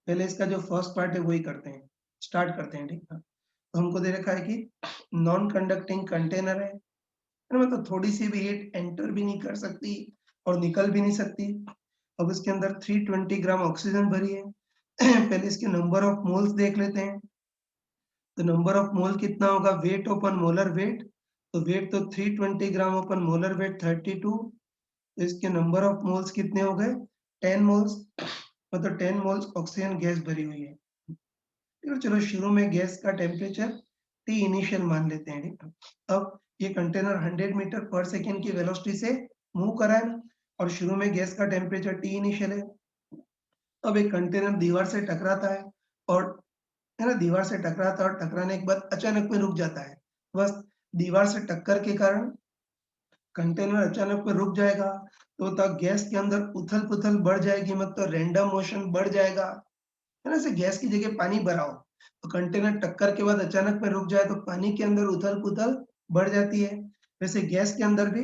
पहले इसका जो फर्स्ट पार्ट है वही करते हैं, स्टार्ट करते हैं, ठीक है? तो हमको दे रखा है कि नॉन कंडक्टिंग कंटेनर है ना, मतलब थोड़ी सी भी हीट एंटर भी नहीं कर सकती और निकल भी नहीं सकती। अब इसके अंदर 320 ग्राम ऑक्सीजन भरी है। पहले इसके नंबर ऑफ मोल्स देख लेते हैं। तो नंबर ऑफ मोल कितना होगा, वेट अपॉन मोलर वेट। तो वेट तो 320 ग्राम अपन मोलर वेट 32, तो इसके नंबर ऑफ मोल्स कितने हो गए? 10 मोल्स, मतलब 10 मोल्स ऑक्सीजन गैस भरी हुई है। तो चलो शुरू में गैस का टेम्परेचर टी इनिशियल मान लेते हैं, ठीक है। अब ये कंटेनर 100 मीटर पर सेकंड की वेलोसिटी से मूव कर रहा है और शुरू में गैस का टेम्परेचर टी इनिशियल है। अब एक कंटेनर दीवार से टकराता है और है ना, दीवार से टकराता है और टकराने के बाद अचानक में रुक जाता है। बस दीवार से टक्कर के कारण कंटेनर अचानक में रुक जाएगा, तो तब गैस के अंदर उथल-पुथल बढ़ जाएगी, मतलब रैंडम मोशन बढ़ जाएगा। है ना? जैसे गैस की जगह पानी भरा हो, तो कंटेनर टक्कर के बाद अचानक में रुक जाए तो पानी के अंदर उथल-पुथल बढ़ जाती है। वैसे गैस के अंदर भी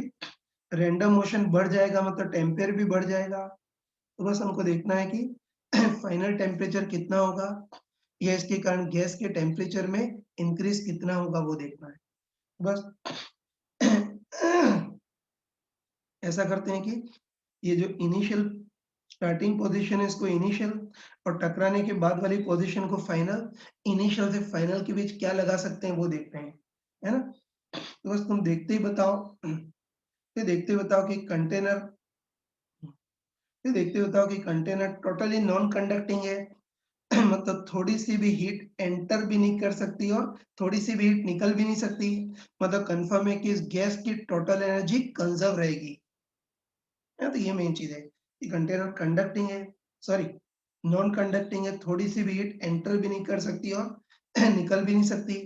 रैंडम मोशन बढ़ जाएगा, मतलब टेम्परेचर भी बढ़ जाएगा। तो बस हमको देखना है कि फाइनल टेम्परेचर कितना होगा या इसके कारण गैस के टेम्परेचर में इंक्रीज़ कितना होगा वो देखना है। बस ऐसा करते हैं कि ये जो इनिशियल स्टार्टिंग पोज़ीशन है इसको इनिशियल और टकराने के बाद वाली पोज़ीशन को फाइनल, इनिशियल से फाइनल के बीच क्या लगा सकते हैं वो देखते हैं, है ना? तो बस तुम देखते ही बताओ ये देखते ही बताओ कि कंटेनर ये देखते ही बताओ कि कंटेनर टोटली नॉन कंडक्टिंग है। मतलब थोड़ी-सी भी हीट एंटर भी नहीं कर सकती और थोड़ी-सी भी हीट निकल भी नहीं सकती। मतलब कन्फर्म है कि इस गैस की टोटल एनर्जी कंज़र्व रहेगी। हाँ, तो ये मेन चीज़ है कि कंटेनर कंडक्टिंग है, सॉरी नॉन कंडक्टिंग है, थोड़ी-सी भी हीट एंटर भी नहीं कर सकती और निकल भी नहीं सकती।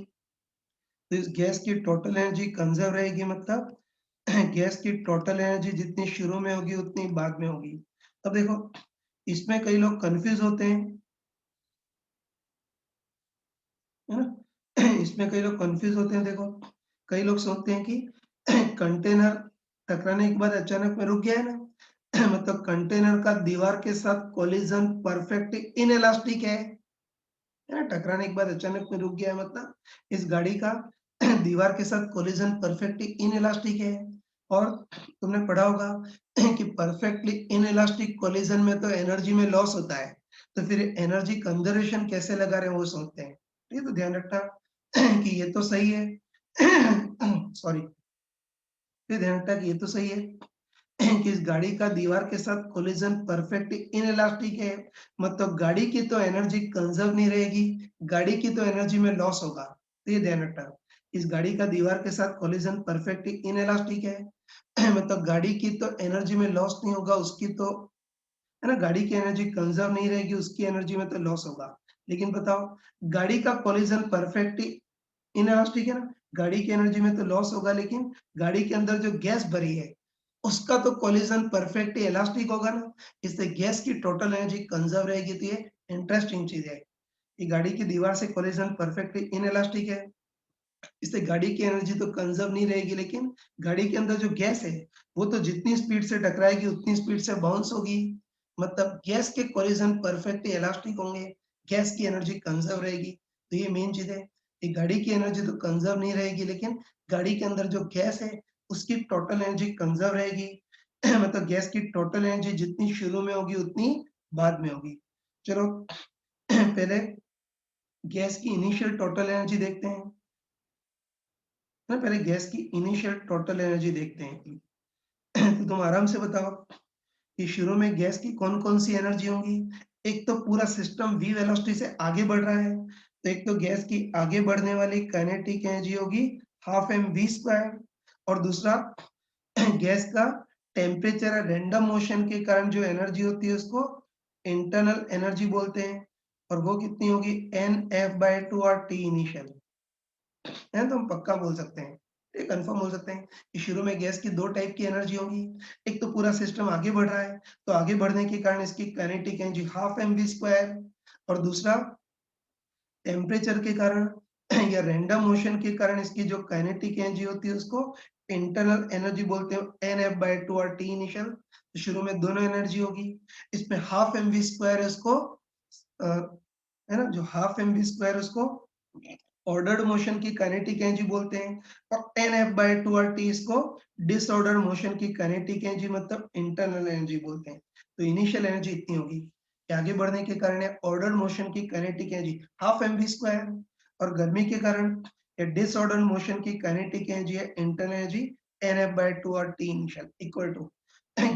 तो इस गैस की टोटल एनर्जी कंज़र्व रहेगी, मतलब गैस की टोटल एनर्जी जितनी शुरू में होगी उतनी बाद में होगी। अब देखो इसमें कई लोग कन्फ्यूज़ होते हैं, है ना? इसमें कई लोग कन्फ्यूज़ होते हैं, देखो कई लोग सोचते हैं कि कंटेनर टकराने के बाद अचानक में रुक गया है ना, मतलब कंटेनर का दीवार के साथ कोलिजन परफेक्ट इनएलास्टिक है ना? टकराने के बाद अचानक में रुक गया है, मतलब इस गाड़ी का दीवार के साथ कोलिजन परफेक्टली इनएलास्टिक है। और तुमने पढ़ा होगा कि परफेक्टली इनएलास्टिक कोलिजन में तो एनर्जी में लॉस होता है, तो फिर एनर्जी कंजर्वेशन कैसे लगा रहे हैं वो सोचते हैं। ये तो ध्यान रखना कि ये तो सही है। सॉरी, ये ध्यान रखना कि ये तो सही है कि इस गाड़ी का दीवार के साथ कोलिजन परफेक्ट इनएलास्टिक है, मतलब गाड़ी की तो एनर्जी कंजर्व नहीं रहेगी, गाड़ी की तो एनर्जी में लॉस होगा। तो ये ध्यान रखना, इस गाड़ी का दीवार के साथ कोलिजन परफेक्ट इनएलास्टिक है, मतलब गाड़ी की तो एनर्जी में लॉस नहीं होगा, उसकी तो है ना, गाड़ी की एनर्जी कंजर्व नहीं रहेगी, उसकी एनर्जी में तो लॉस होगा। लेकिन बताओ गाड़ी का कोलिजन परफेक्ट इनएलास्टिक है ना, गाड़ी की एनर्जी में तो लॉस होगा, लेकिन गाड़ी के अंदर जो गैस भरी है, उसका तो कोलिजन परफेक्टली इलास्टिक होगा ना, इससे गैस की टोटल एनर्जी कंज़र्व रहेगी। तो ये इंटरेस्टिंग चीज़ है कि गाड़ी की दीवार से कोलिजन परफेक्टली इनएलास्टिक है, इससे गाड़ी की एनर्जी तो कंज़र्व नहीं रहेगी, लेकिन गाड़ी के अंदर जो गैस है, वो तो जितनी स्पीड से टकराएगी उतनी स्पीड से बाउंस होगी। मतलब गैस के कोलिजन परफेक्टली इलास्टिक होंगे, गैस की एनर्जी कंज़र्व रहेगी। तो ये मेन चीज़ है कि गाड़ी की एनर्जी तो कंज़र्व नहीं रहेगी, लेकिन गाड़ी के अंदर जो गैस है, उसकी टोटल एनर्जी कंज़र्व रहेगी। मतलब गैस की टोटल एनर्जी जितनी शुरू में होगी उतनी बाद में होगी। चलो पहले गैस की इनिशियल टोटल एनर्जी देखते हैं। ना पहले गैस की इनिशियल टोटल एनर्जी देखते हैं। तो तुम आराम से बताओ कि शुरू में गैस की कौन-कौन सी एनर्जी होंगी? एक तो पूरा सिस्टम v वेलोसिटी से आगे बढ़ रहा है, तो एक तो गैस की आगे बढ़ने वाली काइनेटिक एनर्जी होगी हाफ एम वी स्क्वायर, और दूसरा गैस का टेम्परेचर रैंडम मोशन के कारण जो एनर्जी होती है उसको इंटरनल एनर्जी बोलते हैं, और वो कितनी होगी एन एफ बाय 2 और टी इनिशियल। है तो हम पक्का बोल सकते हैं, ये कंफर्म बोल सकते हैं कि शुरू में गैस की 2 टाइप की एनर्जी होगी। एक तो पूरा सिस्टम आगे बढ़ रहा है, तो आगे बढ़ने के कारण इसकी kinetic energy half M V square, और दूसरा टेम्परेचर के कारण या रैंडम मोशन के कारण इसकी जो काइनेटिक एनर्जी होती है उसको इंटरनल एनर्जी बोलते हैं एन एफ बाय 2 और टी इनिशियल। तो शुरू में दोनों एनर्जी होगी, इसमें हाफ एम वी स्क्वायर है उसको है ना, जो हाफ एम वी स्क्वायर उसको ऑर्डर्ड मोशन की काइनेटिक एनर्जी बोलते हैं, और एन एफ बाय 2 और टी इसको डिसऑर्डर्ड मोशन की काइनेटिक एनर्जी मतलब इंटरनल एनर्जी बोलते हैं। तो इनिशियल एनर्जी इतनी होगी कि आगे बढ़ने के कारण ऑर्डर्ड मोशन की kinetic energy half M V square, और गर्मी के कारण या डिसऑर्डर मोशन की काइनेटिक एनर्जी है इंटरनल एनर्जी NF/2 और T initial equal to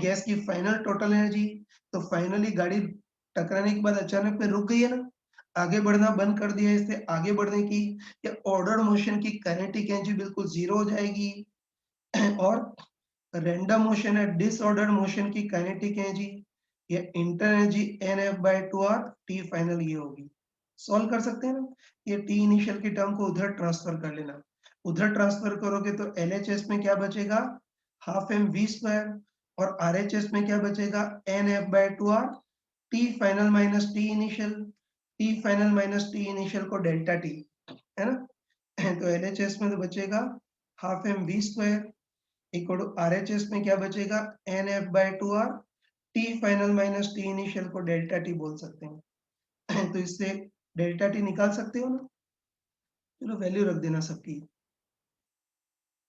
gas की फाइनल टोटल एनर्जी। तो फाइनली गाड़ी टकराने के बाद अचानक में रुक गई है ना, आगे बढ़ना बंद कर दिया, इससे आगे बढ़ने की या ऑर्डर मोशन की काइनेटिक एनर्जी बिल्कुल जीरो हो जाएगी। और रैंडम मोशन है डिसऑर्डर मोशन की काइनेटिक एनर्जी या इंटर एनर्जी NF/2 और T फाइनल ये होगी। सॉल्व कर सकते हैं ना, ये T इनिशियल की टर्म को उधर ट्रांसफर कर लेना, उधर ट्रांसफर करोगे तो LHS में क्या बचेगा हाफ एम वी स्क्वायर और RHS में क्या बचेगा NF/2 और T final minus T initial, T final minus T initial को डेल्टा T है ना। तो LHS में तो बचेगा half M V square equal to RHS में क्या बचेगा NF/2 और T final minus T initial को डेल्टा T बोल सकते हैं। तो इससे डेल्टा T निकाल सकते हो ना, चलो वैल्यू रख देना सबकी।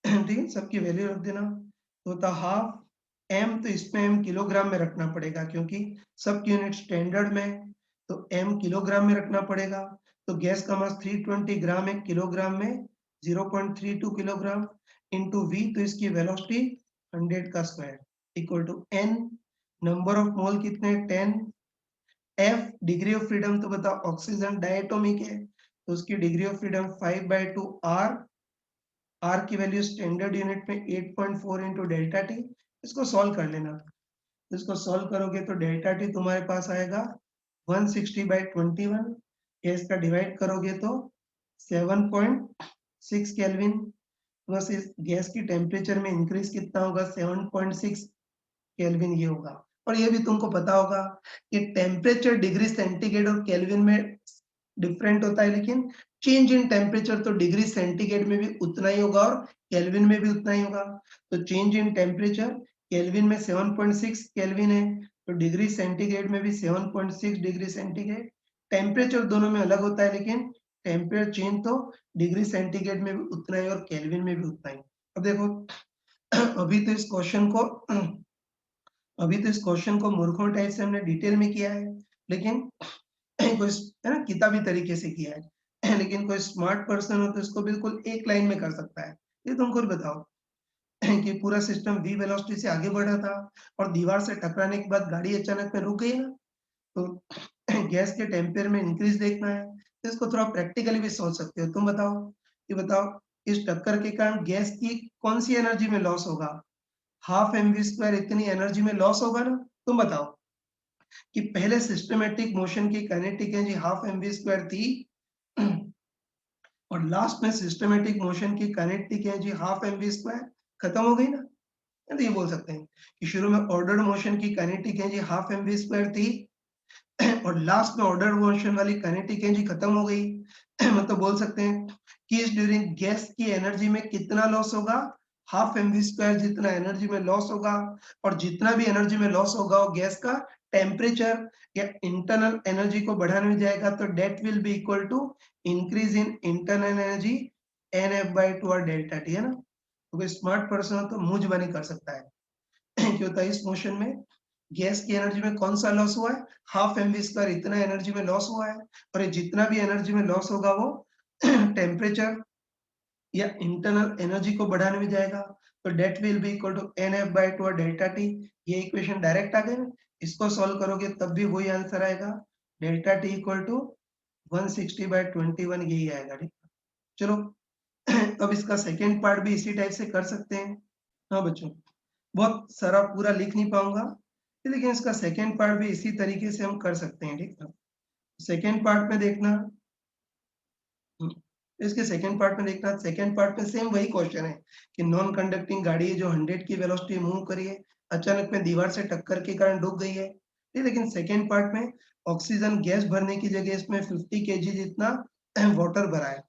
ठीक है, सबकी वैल्यू रख देना। तो होता हाफ एम, तो इसमें एम किलोग्राम में रखना पड़ेगा क्योंकि सबकी यूनिट स्टैंडर्ड में, तो एम किलोग्राम में रखना पड़ेगा। तो गैस का मास 320 ग्राम है किलोग्राम में, 0.32 किलोग्राम इंटू वी, तो इसकी वेलोसिटी 100 का square equal to N, number of mole कितने 10, एफ डिग्री ऑफ फ्रीडम, तो बताओ ऑक्सीजन डायटोमिक है तो उसकी degree of freedom 5/2 R, R की वैल्यू स्टैंडर्ड यूनिट में 8.4 इंटू डेल्टा टी। इसको सॉल्व कर लेना, इसको सॉल्व करोगे तो डेल्टा टी तुम्हारे पास आएगा 160/21, या इसका डिवाइड करोगे तो 7.6 केल्विन। बस इस गैस की टेम्परेचर में इंक्रीज कितना होगा 7.6 केल्विन ये होगा। और ये भी तुमको पता होगा कि टेम्परेचर डिग्री सेंटीग्रेड और केल्विन में डिफरेंट होता है, लेकिन चेंज इन टेम्परेचर तो डिग्री सेंटीग्रेड में भी उतना ही होगा और केल्विन में भी उतना ही होगा। तो चेंज इन टेम्परेचर केल्विन में 7.6 केल्विन है, तो डिग्री सेंटीग्रेड में भी 7.6 डिग्री सेंटीग्रेड। टेम्परेचर दोनों में अलग होता है, लेकिन टेम्परेचर चेंज तो डिग्री सेंटीग्रेड में भी उतना ही और केल्विन में भी उतना ही। अब देखो अभी तो इस क्वेश्चन को मूर्खों टाइप से हमने डिटेल में किया है, लेकिन कोई है ना किताबी तरीके से किया है। लेकिन कोई स्मार्ट पर्सन हो तो इसको बिल्कुल एक लाइन में कर सकता है। ये तुम खुद बताओ कि पूरा सिस्टम वी वेलोसिटी से आगे बढ़ रहा था और दीवार से टकराने के बाद गाड़ी अचानक में रुक गई ना, तो गैस के टेम्परेचर में इंक्रीज देखना है, तो इसको थोड़ा प्रैक्टिकली भी सोच सकते हो। तुम बताओ, ये बताओ इस टक्कर के कारण गैस की कौन सी एनर्जी में लॉस होगा, हाफ एम वी स्क्वायर इतनी एनर्जी में लॉस होगा ना। तुम बताओ कि पहले सिस्टमैटिक मोशन की kinetic energy half M V square थी और लास्ट में सिस्टमैटिक मोशन की kinetic energy half M V square खत्म हो गई ना। तो ये बोल सकते हैं कि शुरू में ऑर्डर्ड मोशन की kinetic energy half M V square थी और लास्ट में ऑर्डर मोशन वाली काइनेटिक एनर्जी खत्म हो गई। मतलब बोल सकते हैं कि इस ड्यूरिंग गैस की एनर्जी में कितना लॉस होगा, हाफ एम वी स्क्वायर जितना एनर्जी में लॉस होगा, और जितना भी एनर्जी में लॉस होगा वो गैस का टेम्परेचर या इंटरनल एनर्जी को बढ़ाने में जाएगा, तो that will be equal to increase in internal energy NF/2 और डेल्टा टी, है ना। तो कोई स्मार्ट पर्सन हो तो मुंह जुबानी कर सकता है कि होता है इस मोशन में गैस की एनर्जी में कौन सा लॉस हुआ है, हाफ एम वी स्क्वायर इतना एनर्जी में लॉस हुआ है, और ये जितना भी एनर्जी में लॉस होगा वो टेम्परेचर या इंटरनल एनर्जी को बढ़ाने में जाएगा, तो that will be equal to NF/2 और डेल्टा टी। ये इक्वेशन डायरेक्ट आ गए ना, इसको सॉल्व करोगे तब भी वही आंसर आएगा, डेल्टा टी इक्वल टू 160/21 यही आएगा। ठीक, चलो अब इसका सेकेंड पार्ट भी इसी टाइप से कर सकते हैं। हाँ बच्चों, बहुत सारा पूरा लिख नहीं पाऊंगा, लेकिन इसका सेकेंड पार्ट भी इसी तरीके से हम कर सकते हैं। ठीक है, सेकेंड पार्ट में देखना, इसके सेकेंड पार्ट में देखना, सेकेंड पार्ट में सेम वही क्वेश्चन है कि नॉन कंडक्टिंग गाड़ी है जो 100 की वेलोसिटी मूव करी है, अचानक में दीवार से टक्कर के कारण रुक गई है। ठीक, लेकिन सेकेंड पार्ट में ऑक्सीजन गैस भरने की जगह इसमें 50 केजी जितना वाटर भरा है।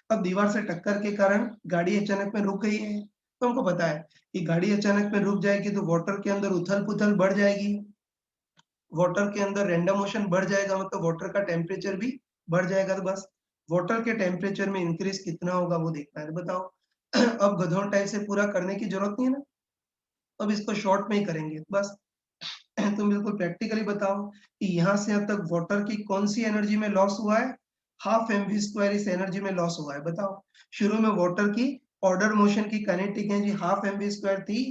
अब दीवार से टक्कर के कारण गाड़ी अचानक में रुक गई है, तो हमको पता है कि गाड़ी अचानक में रुक जाएगी तो वाटर के अंदर उथल-पुथल बढ़ जाएगी। वाटर के अंदर रैंडम मोशन बढ़ जाएगा, मतलब वाटर का टेम्परेचर भी बढ़ जाएगा। तो बस वाटर के टेम्परेचर में इंक्रीज कितना होगा वो देखना है। तो बताओ अब गधों टाइप से पूरा करने की जरूरत नहीं है ना, अब इसको शॉर्ट में ही करेंगे बस। तुम बिल्कुल प्रैक्टिकली बताओ कि यहाँ से अब तक वाटर की कौन सी एनर्जी में लॉस हुआ है, हाफ एम वी स्क्वायर इस एनर्जी में लॉस हुआ है। बताओ, शुरू में वाटर की ऑर्डर मोशन की kinetic energy half M V square थी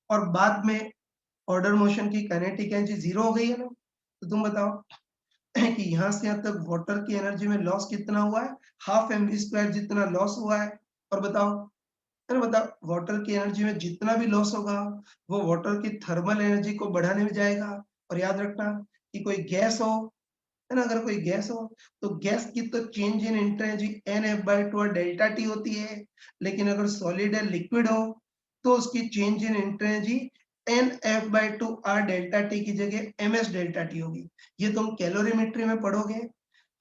और बाद में ऑर्डर मोशन की काइनेटिक एनर्जी 0 हो गई है ना? तो तुम बताओ कि यहाँ से यहाँ तक वाटर की एनर्जी में लॉस कितना हुआ है? हाफ एम वी स्क्वायर जितना लॉस हुआ है। और बताओ, है ना, बताओ वाटर की एनर्जी में जितना भी लॉस होगा वो वाटर की थर्मल एनर्जी को बढ़ाने में जाएगा। और याद रखना कि कोई गैस हो, है ना, अगर कोई गैस हो तो गैस की तो चेंज इन एनर्जी NF/2 और डेल्टा टी होती है, लेकिन अगर सॉलिड या लिक्विड हो तो उसकी change in energy NF/2 R delta T की जगह MS डेल्टा टी होगी। ये तुम कैलोरीमेट्री में पढ़ोगे,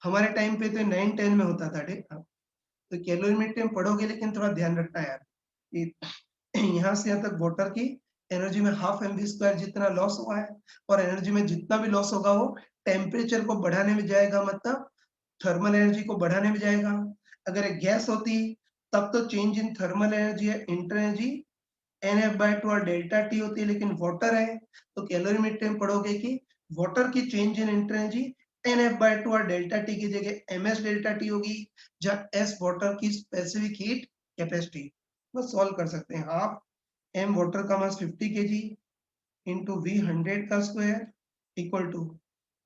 हमारे टाइम पे तो 9-10 में होता था। ठीक, तो कैलोरीमेट्री में पढ़ोगे, लेकिन थोड़ा ध्यान रखना यार कि यहाँ से यहाँ तक वाटर की एनर्जी में हाफ एम वी स्क्वायर जितना लॉस हुआ है और एनर्जी में जितना भी लॉस होगा वो टेम्परेचर को बढ़ाने में जाएगा, मतलब थर्मल एनर्जी को बढ़ाने में जाएगा। अगर एक गैस होती तब तो चेंज इन थर्मल एनर्जी है इंटर एनर्जी NF/2 और डेल्टा टी होती है, लेकिन वाटर है तो कैलोरीमेट्री में पढ़ोगे कि वाटर की change in inter energy NF/2 और डेल्टा टी की जगह MS डेल्टा टी होगी, जहाँ S वाटर की स्पेसिफिक हीट कैपेसिटी। बस सॉल्व कर सकते हैं। हाफ M वाटर का मास 50 केजी इंटू V 100 का square equal to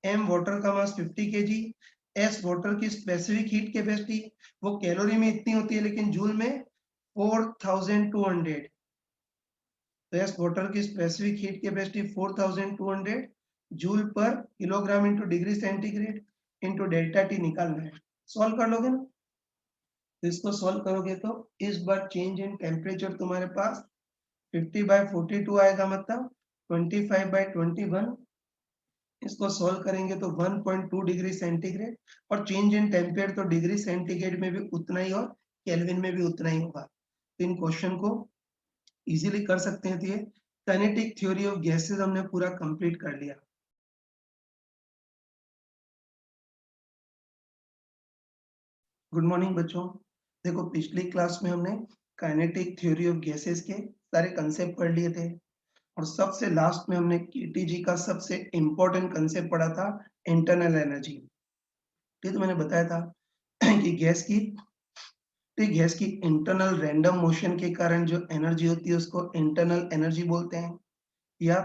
M water का मास 50 केजी, S वाटर की स्पेसिफिक हीट कैपेसिटी वो कैलोरी में इतनी होती है लेकिन जूल में 4200। तो S वाटर की स्पेसिफिक हीट कैपेसिटी 4200 जूल पर kilogram into degree centigrade into delta T निकालना है। सॉल्व कर लोगे ना? तो इसको सॉल्व करोगे तो इस बार चेंज इन टेम्परेचर तुम्हारे पास 50/42 आएगा, मतलब 25/21। इसको सॉल्व करेंगे तो 1.2 डिग्री सेंटीग्रेड और चेंज इन टेम्परेचर तो डिग्री सेंटीग्रेड में भी उतना ही और केल्विन में भी उतना ही होगा। तो इन क्वेश्चन को इजीली कर सकते हैं। तो ये काइनेटिक थ्योरी ऑफ गैसेस हमने पूरा कंप्लीट कर लिया। गुड मॉर्निंग बच्चों। देखो, पिछली क्लास में हमने काइनेटिक थ्योरी ऑफ गैसेस के सारे कंसेप्ट पढ़ लिए थे और सबसे लास्ट में हमने केटीजी का सबसे इंपॉर्टेंट कंसेप्ट पढ़ा था, इंटरनल एनर्जी। ठीक है, तो मैंने बताया था कि गैस की इंटरनल रैंडम मोशन के कारण जो एनर्जी होती है उसको इंटरनल एनर्जी बोलते हैं, या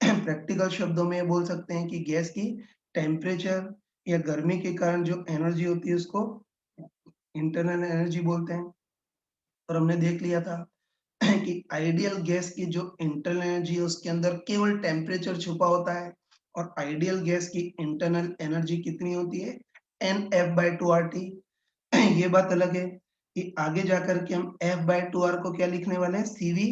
प्रैक्टिकल शब्दों में बोल सकते हैं कि गैस की टेम्परेचर या गर्मी के कारण जो एनर्जी होती है उसको इंटरनल एनर्जी बोलते हैं। और हमने देख लिया था कि आइडियल गैस की जो इंटरनल एनर्जी है उसके अंदर केवल टेम्परेचर छुपा होता है और आइडियल गैस की इंटरनल एनर्जी कितनी होती है? NF/2RT। ये बात अलग है कि आगे जाकर के हम F/2R को क्या लिखने वाले हैं? CV।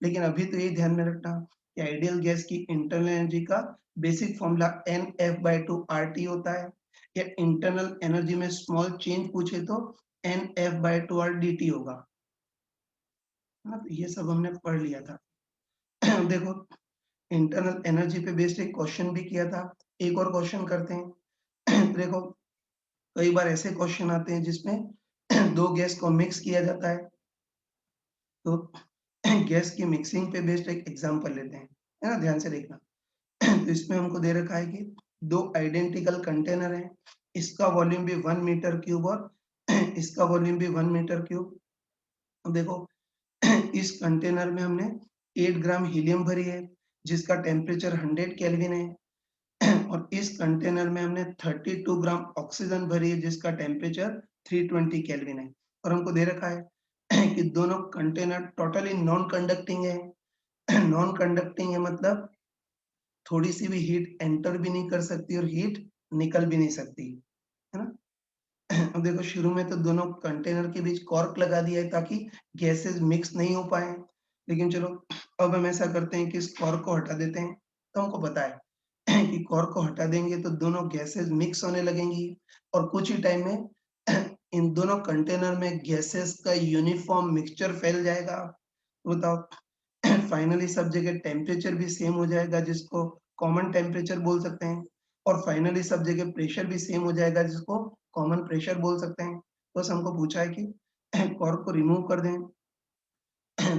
लेकिन अभी तो ये ध्यान में रखना कि आइडियल गैस की इंटरनल एनर्जी का बेसिक फॉर्मूला NF/2RT होता है, या इंटरनल एनर्जी में स्मॉल चेंज पूछे तो NF/2RDT होगा। हाँ, तो ये सब हमने पढ़ लिया था। देखो, इंटरनल एनर्जी पे बेस्ड एक क्वेश्चन भी किया था। एक और क्वेश्चन करते हैं। देखो, कई बार ऐसे क्वेश्चन आते हैं जिसमें दो गैस को मिक्स किया जाता है, तो गैस की मिक्सिंग पे बेस्ड एक एग्जांपल लेते हैं, है ना, ध्यान से देखना। तो इसमें हमको दे रखा है कि दो आइडेंटिकल कंटेनर हैं, इसका वॉल्यूम भी 1 मीटर क्यूब और इसका वॉल्यूम भी 1 मीटर क्यूब। अब देखो, इस कंटेनर में हमने 8 ग्राम हीलियम भरी है जिसका टेम्परेचर 100 केल्विन है और इस कंटेनर में हमने 32 ग्राम ऑक्सीजन भरी है जिसका टेम्परेचर 320 केल्विन है। और हमको दे रखा है कि दोनों कंटेनर टोटली नॉन कंडक्टिंग है। नॉन कंडक्टिंग है मतलब थोड़ी सी भी हीट एंटर भी नहीं कर सकती और हीट निकल भी नहीं सकती, है ना। अब देखो, शुरू में तो दोनों कंटेनर के बीच कॉर्क लगा दिया है ताकि गैसेस मिक्स नहीं हो पाए, लेकिन चलो अब हम ऐसा करते हैं कि इस कॉर्क को हटा देते हैं। तो हमको पता है कि कॉर्क को हटा देंगे तो दोनों गैसेस मिक्स होने लगेंगी और कुछ ही टाइम में इन दोनों कंटेनर में गैसेस का यूनिफॉर्म मिक्सचर फैल जाएगा। तो बताओ, फाइनली सब जगह टेम्परेचर भी सेम हो जाएगा जिसको कॉमन टेम्परेचर बोल सकते हैं, और फाइनली सब जगह प्रेशर भी सेम हो जाएगा जिसको कॉमन प्रेशर बोल सकते हैं। बस हमको पूछा है कि कॉर्क को रिमूव कर दें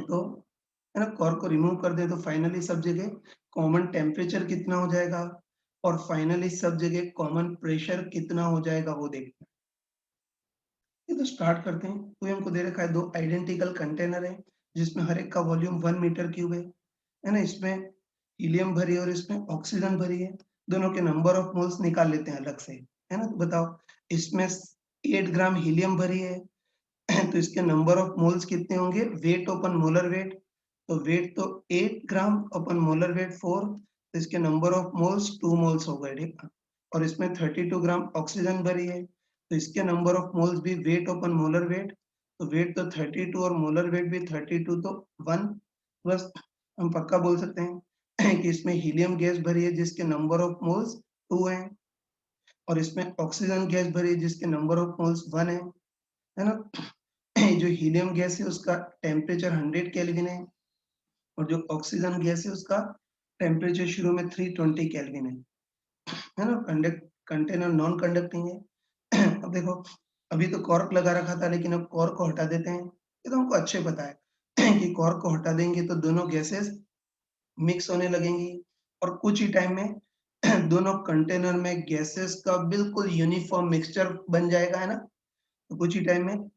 तो, है ना, कॉर्क को रिमूव कर दें तो फाइनली सब जगह कॉमन टेम्परेचर कितना हो जाएगा और फाइनली सब जगह कॉमन प्रेशर कितना हो जाएगा वो देखना। ये तो स्टार्ट करते हैं। कोई हमको दे रखा है 2 आइडेंटिकल कंटेनर है, जिसमें हर एक का वॉल्यूम 1 मीटर क्यूब है ना? इसमें हीलियम भरी है और इसमें ऑक्सीजन भरी है। दोनों के नंबर ऑफ मोल्स निकाल लेते हैं अलग से, है ना? तो बताओ, इसमें 8 ग्राम हीलियम भरी है, तो इसके नंबर ऑफ मोल्स कितने होंगे? वेट अपन मोलर वेट, तो वेट तो 8 ग्राम अपन मोलर वेट 4, तो इसके नंबर ऑफ मोल्स 2 मोल्स हो गए, ठीक है? और इसमें 32 ग्राम ऑक्सीजन भरी है, तो इसके नंबर ऑफ मोल्स भी वेट अपन मोलर वेट, तो वेट तो 32 और मोलर वेट भी 32, तो 1, बस हम पक्का बोल सकते हैं कि इसमें हीलियम गैस भरी है जिसके नंबर ऑफ मोल्स 2 हैं, और इसमें ऑक्सीजन गैस भरी है जिसके नंबर ऑफ मोल्स 1 है ना? जो हीलियम गैस है उसका टेम्परेचर 100 केल्विन है, और जो ऑक्सीजन गैस है उसका टेम्परेचर शुरू में 320 केल्विन है ना? कंडक्ट कंटेनर नॉन कंडक्टिंग है। अब देखो, अभी तो कॉर्क लगा रखा था, लेकिन अब कॉर्क को हटा देते हैं। ये तो हमको अच्छे पता है कि कॉर्क को हटा देंगे तो दोनों गैसेस मिक्स होने लगेंगी, और कुछ ही टाइम में दोनों कंटेनर में गैसेस का बिल्कुल यूनिफॉर्म मिक्सचर बन जाएगा, है ना? तो कुछ ही टाइम में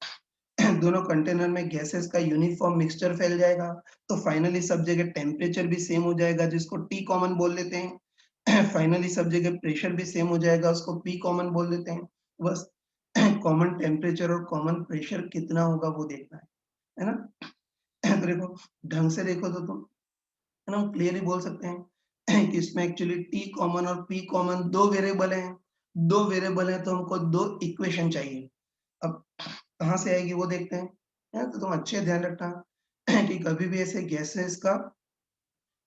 दोनों कंटेनर में गैसेस का यूनिफॉर्म मिक्सचर फैल जाएगा, तो फाइनली सब जगह टेम्परेचर भी सेम हो जाएगा, जिसको टी कॉमन बोल लेते हैं। फाइनली सब जगह प्रेशर भी सेम हो जाएगा, उसको पी कॉमन बोल देते हैं। बस कॉमन टेम्परेचर और कॉमन प्रेशर कितना होगा वो देखना है ना? तो देखो, ढंग से देखो तो तुम, है ना, हम क्लियरली बोल सकते हैं कि इसमें एक्चुअली टी कॉमन और पी कॉमन 2 वेरिएबल हैं। 2 वेरिएबल हैं तो हमको 2 इक्वेशन चाहिए। अब कहाँ से आएगी वो देखते हैं। तो तुम अच्छे ध्यान रखना कि कभी भी ऐसे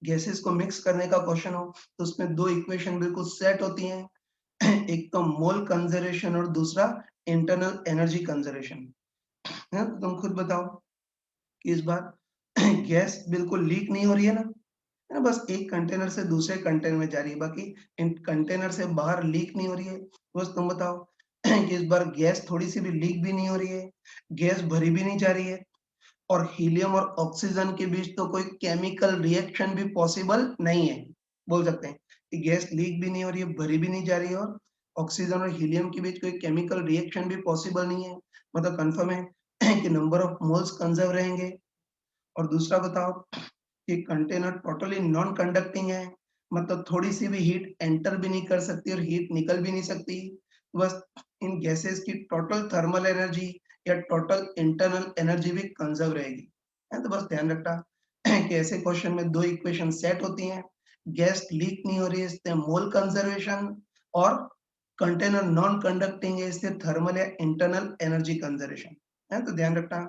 गैसेस को मिक्स करने का क्वेश्चन हो तो उसमें 2 इक्वेशन बिल्कुल सेट होती हैं। एक तो मोल कंजर्वेशन और दूसरा इंटरनल एनर्जी कंजर्वेशन। तो तुम खुद बताओ कि इस बार गैस बिल्कुल लीक नहीं हो रही है ना? बस एक कंटेनर से दूसरे कंटेनर में जा रही है, बाकी इन कंटेनर से बाहर लीक नहीं हो रही है। बस तुम बताओ कि इस बार गैस थोड़ी-सी भी लीक भी नहीं हो रही है, गैस भरी भी नहीं जा रही है, और हीलियम और ऑक्सीजन के बीच तो कोई केमिकल रिएक्शन भी पॉसिबल नहीं है। बोल सकते हैं कि गैस लीक भी नहीं हो रही है, भरी भी नहीं जा रही है, और ऑक्सीजन और हीलियम के बीच कोई केमिकल रिएक्शन भी पॉसिबल नहीं है। मतलब कन्फर्म है कि नंबर ऑफ मोल्स कंज़र्व रहेंगे। और दूसरा बताओ कि कंटेनर टोटली नॉन कंडक्टिंग है, मतलब थोड़ी-सी भी हीट एंटर भी नहीं कर सकती और हीट निकल भी नहीं सकती। बस इन गैसेस की टोटल थर्मल एनर्जी या टोटल इंटरनल एनर्जी भी कंज़र्व रहेगी। तो बस ध्यान रखना कि ऐसे क्वेश्चन में 2 इक्वेशन सेट होती हैं। गैस लीक नहीं हो रही है इससे मोल कंजर्वेशन, और कंटेनर नॉन कंडक्टिंग है इससे थर्मल या इंटरनल एनर्जी कंजर्वेशन। तो ध्यान रखना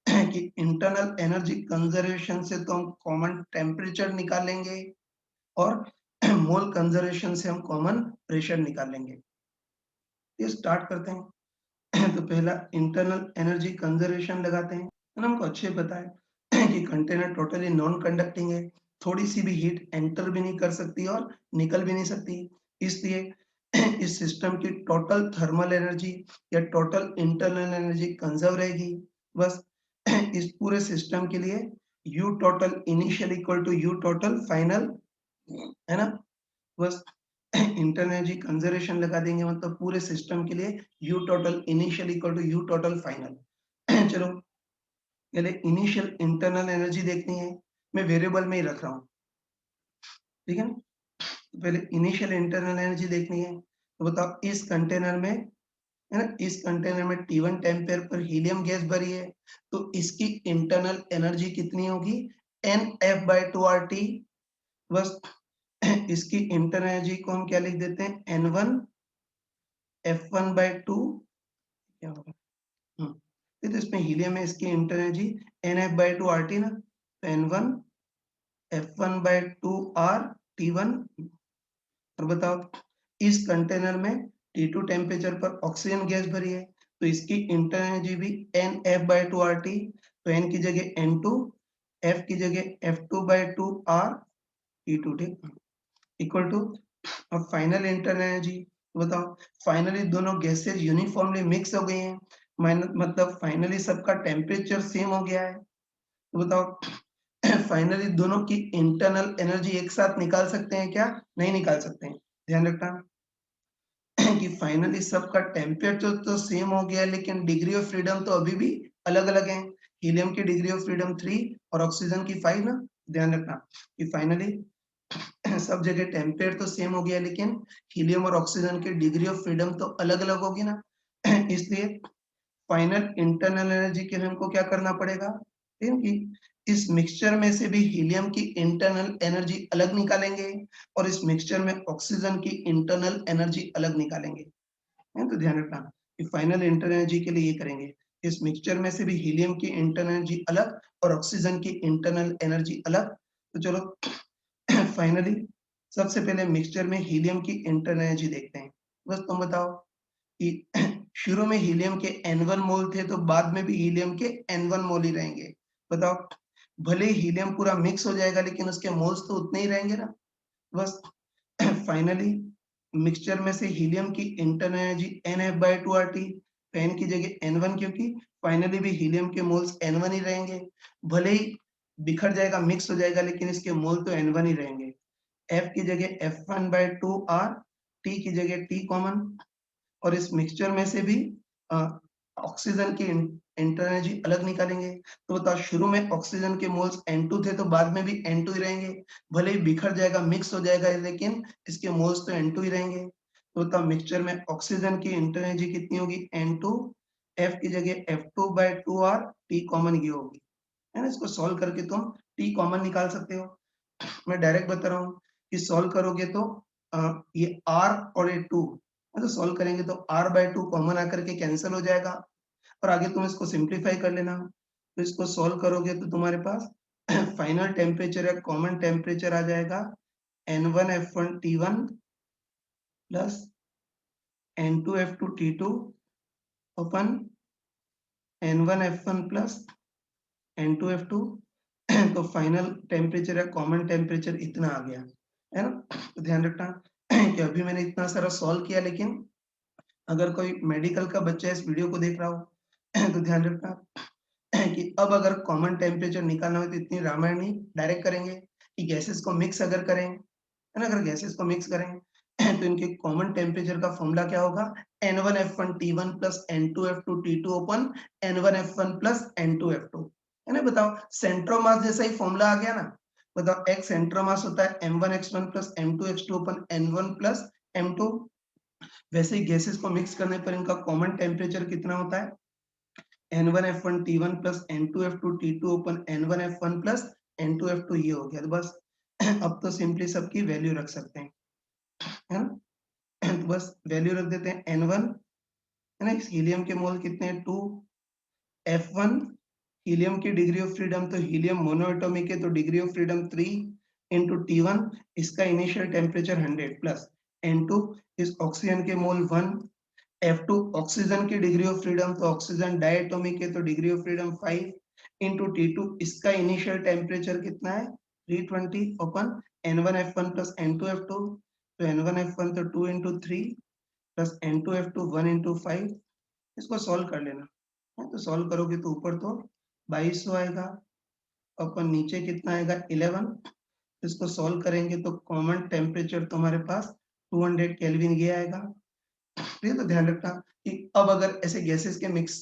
कि इंटरनल एनर्जी कंजर्वेशन से तो हम कॉमन टेम्परेचर निकालेंगे, और मोल कंजर्वेशन से हम कॉमन प्रेशर निकालेंगे। ये स्टार्ट करते हैं। तो पहला इंटरनल एनर्जी कंजर्वेशन लगाते हैं, है ना? हमको अच्छे पता है कि कंटेनर टोटली नॉन कंडक्टिंग है, थोड़ी सी भी हीट एंटर भी नहीं कर सकती और निकल भी नहीं सकती, इसलिए इस सिस्टम की टोटल थर्मल एनर्जी या टोटल इंटरनल एनर्जी कंजर्व रहेगी। बस इस पूरे सिस्टम के लिए U total initial equal to U total final, है ना? बस इंटरनल एनर्जी कंजर्वेशन लगा देंगे, मतलब पूरे सिस्टम के लिए U total initial equal to U total final. चलो, पहले इनिशियल इंटरनल एनर्जी देखनी है। मैं वेरिएबल में ही रख रहा हूँ, ठीक है ना? तो पहले इनिशियल इंटरनल एनर्जी देखनी है, तो बताओ इस कंटेनर में, है ना, इस कंटेनर में T1 टेम्परेचर पर हीलियम गैस भरी है, तो इसकी इंटरनल एनर्जी कितनी होगी? NF/2RT। बस इसकी इंटरनल एनर्जी को हम क्या लिख देते हैं? N1 F1/2, क्या होगा? ये तो इसमें हीलियम है, इसकी इंटरनल एनर्जी NF/2RT ना, तो N1 F1/2R T1। और बताओ, इस कंटेनर में T2 टेम्परेचर पर ऑक्सीजन गैस भरी है, तो इसकी इंटरनल एनर्जी भी NF/2RT, तो N की जगह N2, F की जगह F2/2R T2, ठीक, इक्वल टू, अब फाइनल इंटरनल एनर्जी बताओ। फाइनली दोनों गैसेस यूनिफॉर्मली मिक्स हो गई हैं, मतलब फाइनली सबका टेम्परेचर सेम हो गया है, तो बताओ फाइनली दोनों की इंटरनल एनर्जी एक साथ निकाल सकते हैं क्या? नहीं निकाल सकते हैं। ध्यान रखना कि फाइनली सबका टेम्परेचर तो सेम हो गया लेकिन डिग्री ऑफ फ्रीडम तो अभी भी अलग-अलग है। हीलियम की डिग्री ऑफ फ्रीडम 3 और ऑक्सीजन की 5 ना, ध्यान रखना कि फाइनली सब जगह टेम्परेचर तो सेम हो गया लेकिन हीलियम और ऑक्सीजन की डिग्री ऑफ फ्रीडम तो अलग-अलग होगी ना। इसलिए फाइनल इंटरनल एनर्जी के लिए हमको क्या करना पड़ेगा? ठीक है कि इस मिक्सचर में से भी हीलियम की इंटरनल एनर्जी अलग निकालेंगे और इस मिक्सचर में ऑक्सीजन की इंटरनल एनर्जी अलग निकालेंगे। है तो ध्यान रखना कि फाइनल इंटरनल एनर्जी के लिए ये करेंगे। इस मिक्सचर में से भी हीलियम की इंटरनल एनर्जी अलग और ऑक्सीजन की इंटरनल एनर्जी अलग। तो चलो फाइनली सबसे पहले मिक्सचर में हीलियम की इंटरनल एनर्जी देखते हैं। बस तुम बताओ कि शुरू में हीलियम के N1 मोल थे तो बाद में भी हीलियम के N1 मोल ही रहेंगे। बताओ, भले ही हीलियम पूरा मिक्स हो जाएगा लेकिन उसके मोल्स तो उतने ही रहेंगे ना। बस फाइनली मिक्सचर में से हीलियम की इंटरनल एनर्जी NF/2 RT, तो N की जगह N1 क्योंकि फाइनली भी हीलियम के मोल्स N1 ही रहेंगे। भले ही बिखर जाएगा, मिक्स हो जाएगा लेकिन इसके मोल तो N1 ही रहेंगे। F की जगह F1/2 R, T की जगह T कॉमन और इस मिक्सचर में से भी अ, ऑक्सीजन की इंटरनल एनर्जी अलग निकालेंगे। तो बताओ, शुरू में ऑक्सीजन के मोल्स N2 थे तो बाद में भी N2 ही रहेंगे। भले ही बिखर जाएगा, मिक्स हो जाएगा लेकिन इसके मोल्स तो N2 ही रहेंगे। तो बताओ, मिक्सचर में ऑक्सीजन की इंटरनल एनर्जी कितनी होगी? N2, F की जगह F2/2 R, T कॉमन ये होगी। है ना? इसको सॉल्व करके तुम T कॉमन निकाल सकते हो। मैं डायरेक्ट बता रहा हूँ कि सॉल्व करोगे तो ये R और ये 2 तो सॉल्व करेंगे तो R/2 कॉमन आकर के कैंसल हो जाएगा और आगे तुम इसको सिंप्लीफाई कर लेना। तो इसको सॉल्व करोगे तो तुम्हारे पास फाइनल टेम्परेचर या कॉमन टेम्परेचर आ जाएगा N1F1T1 प्लस N2F2T2 अपन N1F1 प्लस N2F2 तो फाइनल टेम्परेचर या कॉमन टेम्परेचर इतना आ गया, है ना? तो ध्यान रखना कि अभी मैंने इतना सारा सॉल्व किया लेकिन अगर कोई मेडिकल का बच्चा इस वीडियो को देख रहा हो तो ध्यान रखना कि अब अगर कॉमन टेम्परेचर निकालना हो तो इतनी रामायण नहीं डायरेक्ट करेंगे कि गैसेस को मिक्स अगर करें, है ना? अगर गैसेस को मिक्स करें तो इनके कॉमन टेम्परेचर का फॉर्मूला क्या होगा? N1F1T1 प्लस N2F2T2 अपन N1F1 प्लस N2F2, है ना? बताओ, सेंटर ऑफ मास जैसा ही फॉर्मूला आ गया ना। बताओ, x सेंटर ऑफ मास होता है M1x1 प्लस M2x2 अपन N1 प्लस M2। वैसे ही गैसेस को मिक्स करने पर इनका कॉमन टेम्परेचर कितना होता है? N1F1T1 प्लस N2F2T2 अपन N1F1 प्लस N2F2 ये हो गया। तो बस अब तो सिंपली सबकी वैल्यू रख सकते हैं, है ना? तो बस वैल्यू रख देते हैं N1, है ना? इस हीलियम के मोल कितने हैं? 2, F1 हीलियम की डिग्री ऑफ फ्रीडम तो हीलियम मोनोएटॉमिक है तो degree of freedom 3 into T1 इसका इनिशियल टेम्परेचर 100 प्लस N2 इस ऑक्सीजन के मोल 1, F2 ऑक्सीजन की डिग्री ऑफ फ्रीडम तो ऑक्सीजन डायटोमिक है तो degree of freedom 5 into T2 इसका इनिशियल टेम्परेचर कितना है? 320 अपन N1F1 प्लस N2F2 तो N1F1 तो 2 इंटू 3 प्लस N2F2 1 इंटू 5। इसको सॉल्व कर लेना है तो सॉल्व करोगे तो ऊपर तो 2200 आएगा, अपन नीचे कितना आएगा? 11। इसको सॉल्व करेंगे तो कॉमन टेम्परेचर तुम्हारे पास 200 केल्विन ये आएगा। ये तो ध्यान रखना कि अब अगर ऐसे गैसेस के मिक्स,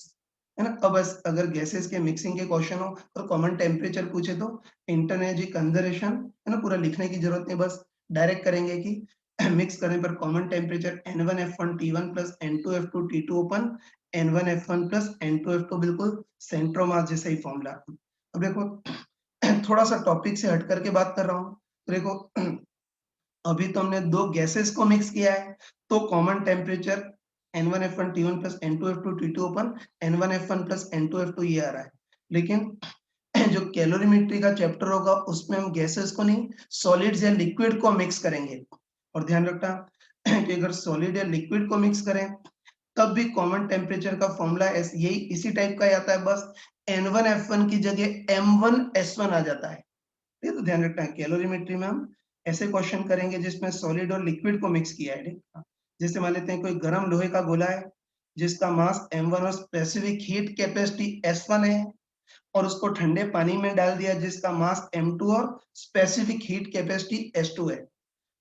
है ना? अब अगर गैसेस के मिक्सिंग के क्वेश्चन हो और कॉमन टेम्परेचर पूछे तो इंटरनल एनर्जी कंजर्वेशन, है ना? पूरा लिखने की जरूरत नहीं, बस डायरेक्ट करेंगे कि मिक्स करने पर common temperature N1F1T1 plus N2F2T2 अपन N1F1 प्लस N2F2 बिल्कुल सेंटर ऑफ मास जैसा ही फॉर्मूला। अब देखो थोड़ा सा टॉपिक से हट करके बात कर रहा हूँ। तो देखो अभी तो हमने दो गैसेस को मिक्स किया है तो common temperature N1F1T1 plus N2F2T2 अपन N1F1 प्लस N2F2 ये आ रहा है। लेकिन जो कैलोरीमेट्री का चैप्टर होगा उसमें हम गैसेस को नहीं, सॉलिड्स या लिक्विड को मिक्स करेंगे। और ध्यान रखना कि अगर सॉलिड या लिक्विड को मिक्स करें तब भी कॉमन टेम्परेचर का फॉर्मूला यही इसी टाइप का ही आता है, बस N1F1 की जगह M1S1 आ जाता है। ये तो ध्यान रखना है, कैलोरीमेट्री में हम ऐसे क्वेश्चन करेंगे जिसमें सॉलिड और लिक्विड को मिक्स किया है। जैसे मान लेते हैं कोई गर्म लोहे का गोला है जिसका मास M1 और स्पेसिफिक हीट कैपेसिटी S1 है और उसको ठंडे पानी में डाल दिया जिसका मास M2 और स्पेसिफिक हीट कैपेसिटी S2 है।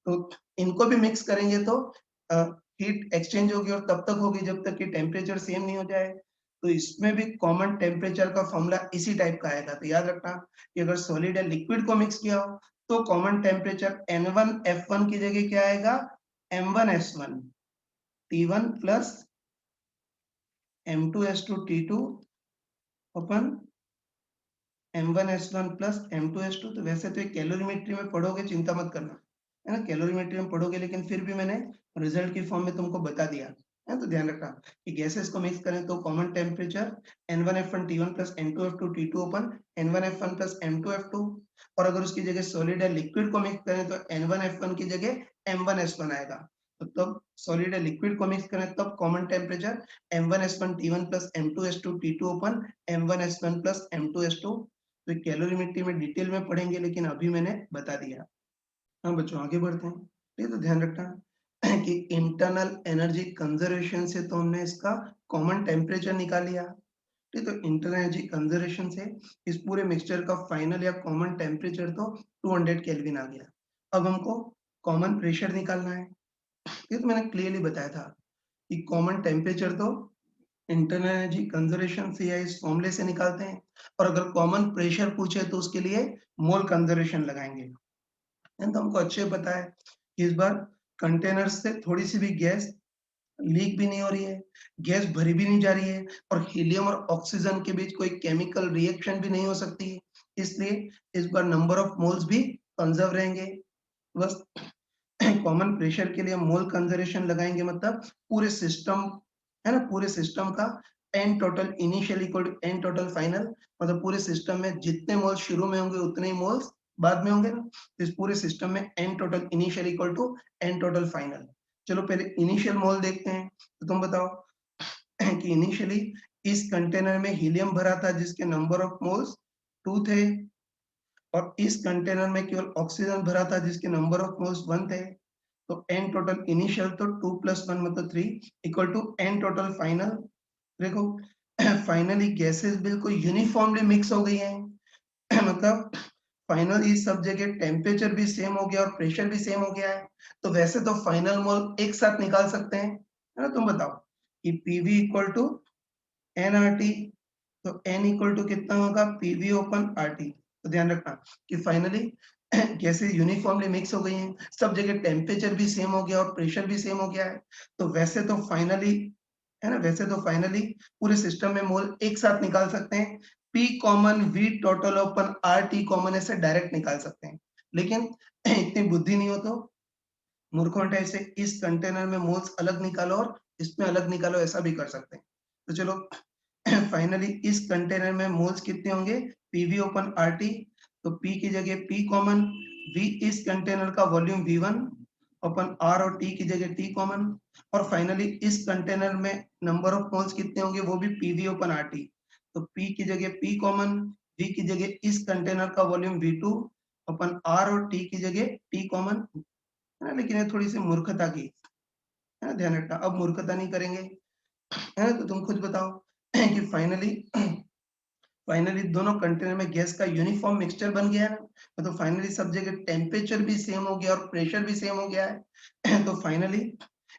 तो इनको भी मिक्स करेंगे तो हीट एक्सचेंज होगी और तब तक होगी जब तक कि टेम्परेचर सेम नहीं हो जाए। तो इसमें भी कॉमन टेम्परेचर का फॉर्मूला इसी टाइप का आएगा। तो याद रखना कि अगर सॉलिड या लिक्विड को मिक्स किया हो तो कॉमन टेम्परेचर N1F1 की जगह क्या आएगा, M1S1 T1 plus M2S2 T2 अपन M1S1 प्लस M2S2। तो वैसे तो ये कैलोरीमेट्री में पढ़ोगे, चिंता मत करना, है ना, कैलोरीमेट्री में पढ़ोगे, लेकिन फिर भी मैंने रिजल्ट की फॉर्म में तुमको बता दिया है। तो ध्यान रखना कि गैसेस को मिक्स करें तो common temperature N1F1 T1 plus N2F2 T2 अपन N1F1 प्लस M2F2, और अगर उसकी जगह सॉलिड या लिक्विड को मिक्स करें तो N1F1 की जगह M1S1 आएगा। तो तब सॉलिड या लिक्विड को मिक्स करें तब common temperature M1S1 T1 plus M2S2 T2 अपन M1S1 प्लस M2S2। तो कैलोरीमेट्री में डिटेल में पढ़ेंगे, लेकिन अभी मैंने बता दिया। हाँ बच्चों, आगे बढ़ते हैं। ठीक है, तो ध्यान रखना कि इंटरनल एनर्जी कंजर्वेशन से तो हमने इसका कॉमन टेम्परेचर निकाल लिया। ठीक है, तो इंटरनल एनर्जी कंजर्वेशन से इस पूरे मिक्सचर का फाइनल या कॉमन टेम्परेचर तो 200 केल्विन आ गया। अब हमको कॉमन प्रेशर निकालना है। ये तो मैंने क्लियरली बताया था कि कॉमन टेम्परेचर तो इंटरनल एनर्जी कंजर्वेशन से या इस फॉर्मूले से निकालते हैं, और अगर कॉमन प्रेशर पूछे तो उसके लिए मोल कंजर्वेशन लगाएंगे। तो हमको अच्छे पता है कि इस बार कंटेनर से थोड़ी सी भी गैस लीक भी नहीं हो रही है, गैस भरी भी नहीं जा रही है, और हीलियम और ऑक्सीजन के बीच कोई केमिकल रिएक्शन भी नहीं हो सकती है। इसलिए इस बार नंबर ऑफ मोल्स भी कंजर्व रहेंगे। बस कॉमन प्रेशर के लिए मोल कंजर्वेशन लगाएंगे, मतलब पूरे सिस्टम, है ना, पूरे सिस्टम का N total initial equal to N total final, मतलब पूरे सिस्टम में जितने मोल्स शुरू में होंगे उतने ही मोल्स बाद में होंगे ना। इस पूरे सिस्टम में N total initial equal to N total final. चलो पहले इनिशियल मोल देखते हैं। तो तुम बताओ कि इनिशियली इस कंटेनर में हीलियम भरा था जिसके नंबर ऑफ मोल्स 2 थे, और इस कंटेनर में केवल ऑक्सीजन भरा था जिसके नंबर ऑफ मोल्स 1 थे। तो एन टोटल इनिशियल तो 2 प्लस 1 मतलब 3 equal to N total final. देखो फाइनली गैसेस बिल्कुल यूनिफॉर्मली मिक्स हो गई हैं। मतलब फाइनली सब जगह टेम्परेचर भी सेम हो गया और प्रेशर भी सेम हो गया है। तो वैसे तो फाइनल मोल एक साथ निकाल सकते हैं, है ना। तुम बताओ कि पीवी इक्वल टू एनआरटी, तो एन इक्वल टू कितना होगा, पीवी ओपन आरटी। तो ध्यान रखना कि फाइनली गैसेस यूनिफॉर्मली मिक्स हो गई हैं, सब जगह टेम्परेचर भी सेम हो गया और प्रेशर भी सेम हो गया है। तो वैसे तो फाइनली, है ना, वैसे तो फाइनली पूरे सिस्टम में मोल एक साथ निकाल सकते हैं। P common V total open RT common ऐसे डायरेक्ट निकाल सकते हैं, लेकिन इतनी बुद्धि नहीं हो तो मूर्खों टाइप से इस कंटेनर में मोल्स अलग निकालो और इसमें अलग निकालो, ऐसा भी कर सकते हैं। तो चलो फाइनली इस कंटेनर में मोल्स कितने होंगे, पीवी ओपन आरटी। तो पी की जगह पी कॉमन, वी इस कंटेनर का वॉल्यूम V1 ओपन आर, और टी की जगह टी कॉमन, और फाइनली इस कंटेनर में नंबर ऑफ मोल्स कितने होंगे, वो भी पीवी ओपन आरटी। तो पी की जगह पी कॉमन, वी की जगह इस कंटेनर का वॉल्यूम V2 ओपन आर, और टी की जगह टी कॉमन, है ना। लेकिन ये थोड़ी सी मूर्खता की, है ना, ध्यान रखना, अब मूर्खता नहीं करेंगे, है ना। तो तुम खुद बताओ कि फाइनली फाइनली दोनों कंटेनर में गैस का यूनिफॉर्म मिक्सचर बन गया है ना। तो फाइनली सब जगह टेम्परेचर भी सेम हो गया और प्रेशर भी सेम हो गया है। तो फाइनली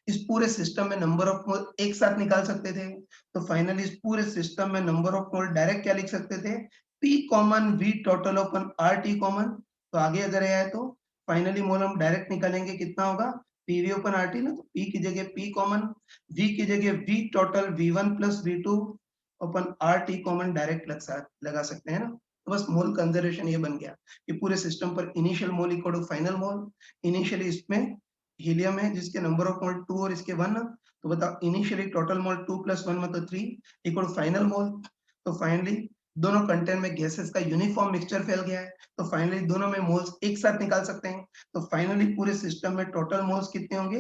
इस पूरे सिस्टम में नंबर ऑफ मोल एक साथ निकाल सकते थे। तो फाइनली इस पूरे सिस्टम में नंबर ऑफ मोल डायरेक्ट क्या लिख सकते थे, पी कॉमन वी टोटल ओपन आर टी कॉमन। तो आगे अगर आए तो फाइनली मोल हम डायरेक्ट निकालेंगे, कितना होगा, पीवी ओपन आर टी ना। तो पी की जगह पी कॉमन, वी की जगह V total V1 plus V2 अपन आर टी कॉमन डायरेक्ट लगा सकते हैं ना। तो बस मोल कंजर्वेशन ये बन गया कि पूरे सिस्टम पर initial mole equal to final mole. Initially इसमें हीलियम है जिसके नंबर ऑफ मोल 2 और इसके 1। तो बताओ इनिशियली टोटल मोल 2 प्लस 1 मतलब 3 इक्वल टू फाइनल मोल। तो फाइनली दोनों कंटेनर में गैसेस का यूनिफॉर्म मिक्सचर फैल गया है, तो फाइनली दोनों में मोल्स एक साथ निकाल सकते हैं। तो फाइनली पूरे सिस्टम में टोटल मोल्स कितने होंगे,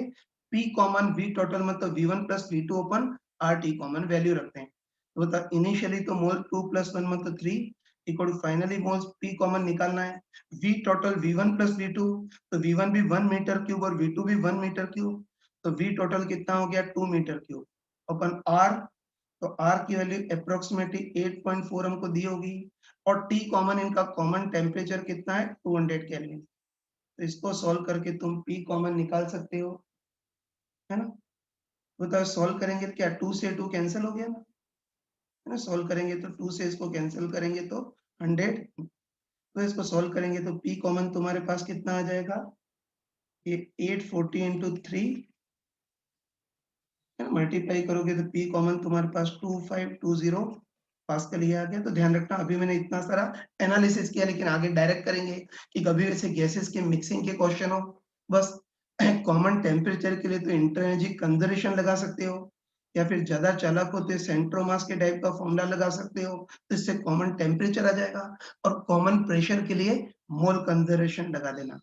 P कॉमन V टोटल मतलब V1 plus V2 open RT common value रखते हैं। तो बता इनिशियली तो मोल 2 प्लस 1 मतलब 3 equal to finally moles P common निकालना है, V total V1 plus V2। तो V1 भी 1 मीटर क्यूब और V2 भी 1 मीटर क्यूब। तो V टोटल कितना हो गया, 2 मीटर क्यूब अपन R। तो R की वैल्यू अप्रोक्सीमेटली 8.4 हमको दी होगी, और T कॉमन इनका कॉमन टेम्परेचर कितना है, 200 केल्विन। तो इसको सॉल्व करके तुम P कॉमन निकाल सकते हो, है ना। बताओ सॉल्व करेंगे तो क्या 2 से 2 कैंसल हो गया ना? है ना? सॉल्व करेंगे तो 2 से इसको कैंसल करेंगे तो 100, तो इसको सॉल्व करेंगे तो P कॉमन तुम्हारे पास कितना आ जाएगा? ये 840 इंटू 3, है ना? मल्टीप्लाई करोगे तो P कॉमन तुम्हारे पास 2520 पास्कल ये आ गया। तो ध्यान रखना अभी मैंने इतना सारा एनालिसिस किया, लेकिन आगे डायरेक्ट करेंगे कि कभी ऐसे गैसेस के मिक्सिंग के क्वेश्चन हो, बस कॉमन टेम्परेचर के लिए तो इंट्राएनर्जी कंजर्वेशन लगा सकते हो, या फिर ज़्यादा चालाक हो तो सेंट्रोमास के टाइप का फॉर्मूला लगा सकते हो, तो इससे कॉमन टेम्परेचर आ जाएगा, और कॉमन प्रेशर के लिए मोल कंजर्वेशन लगा देना।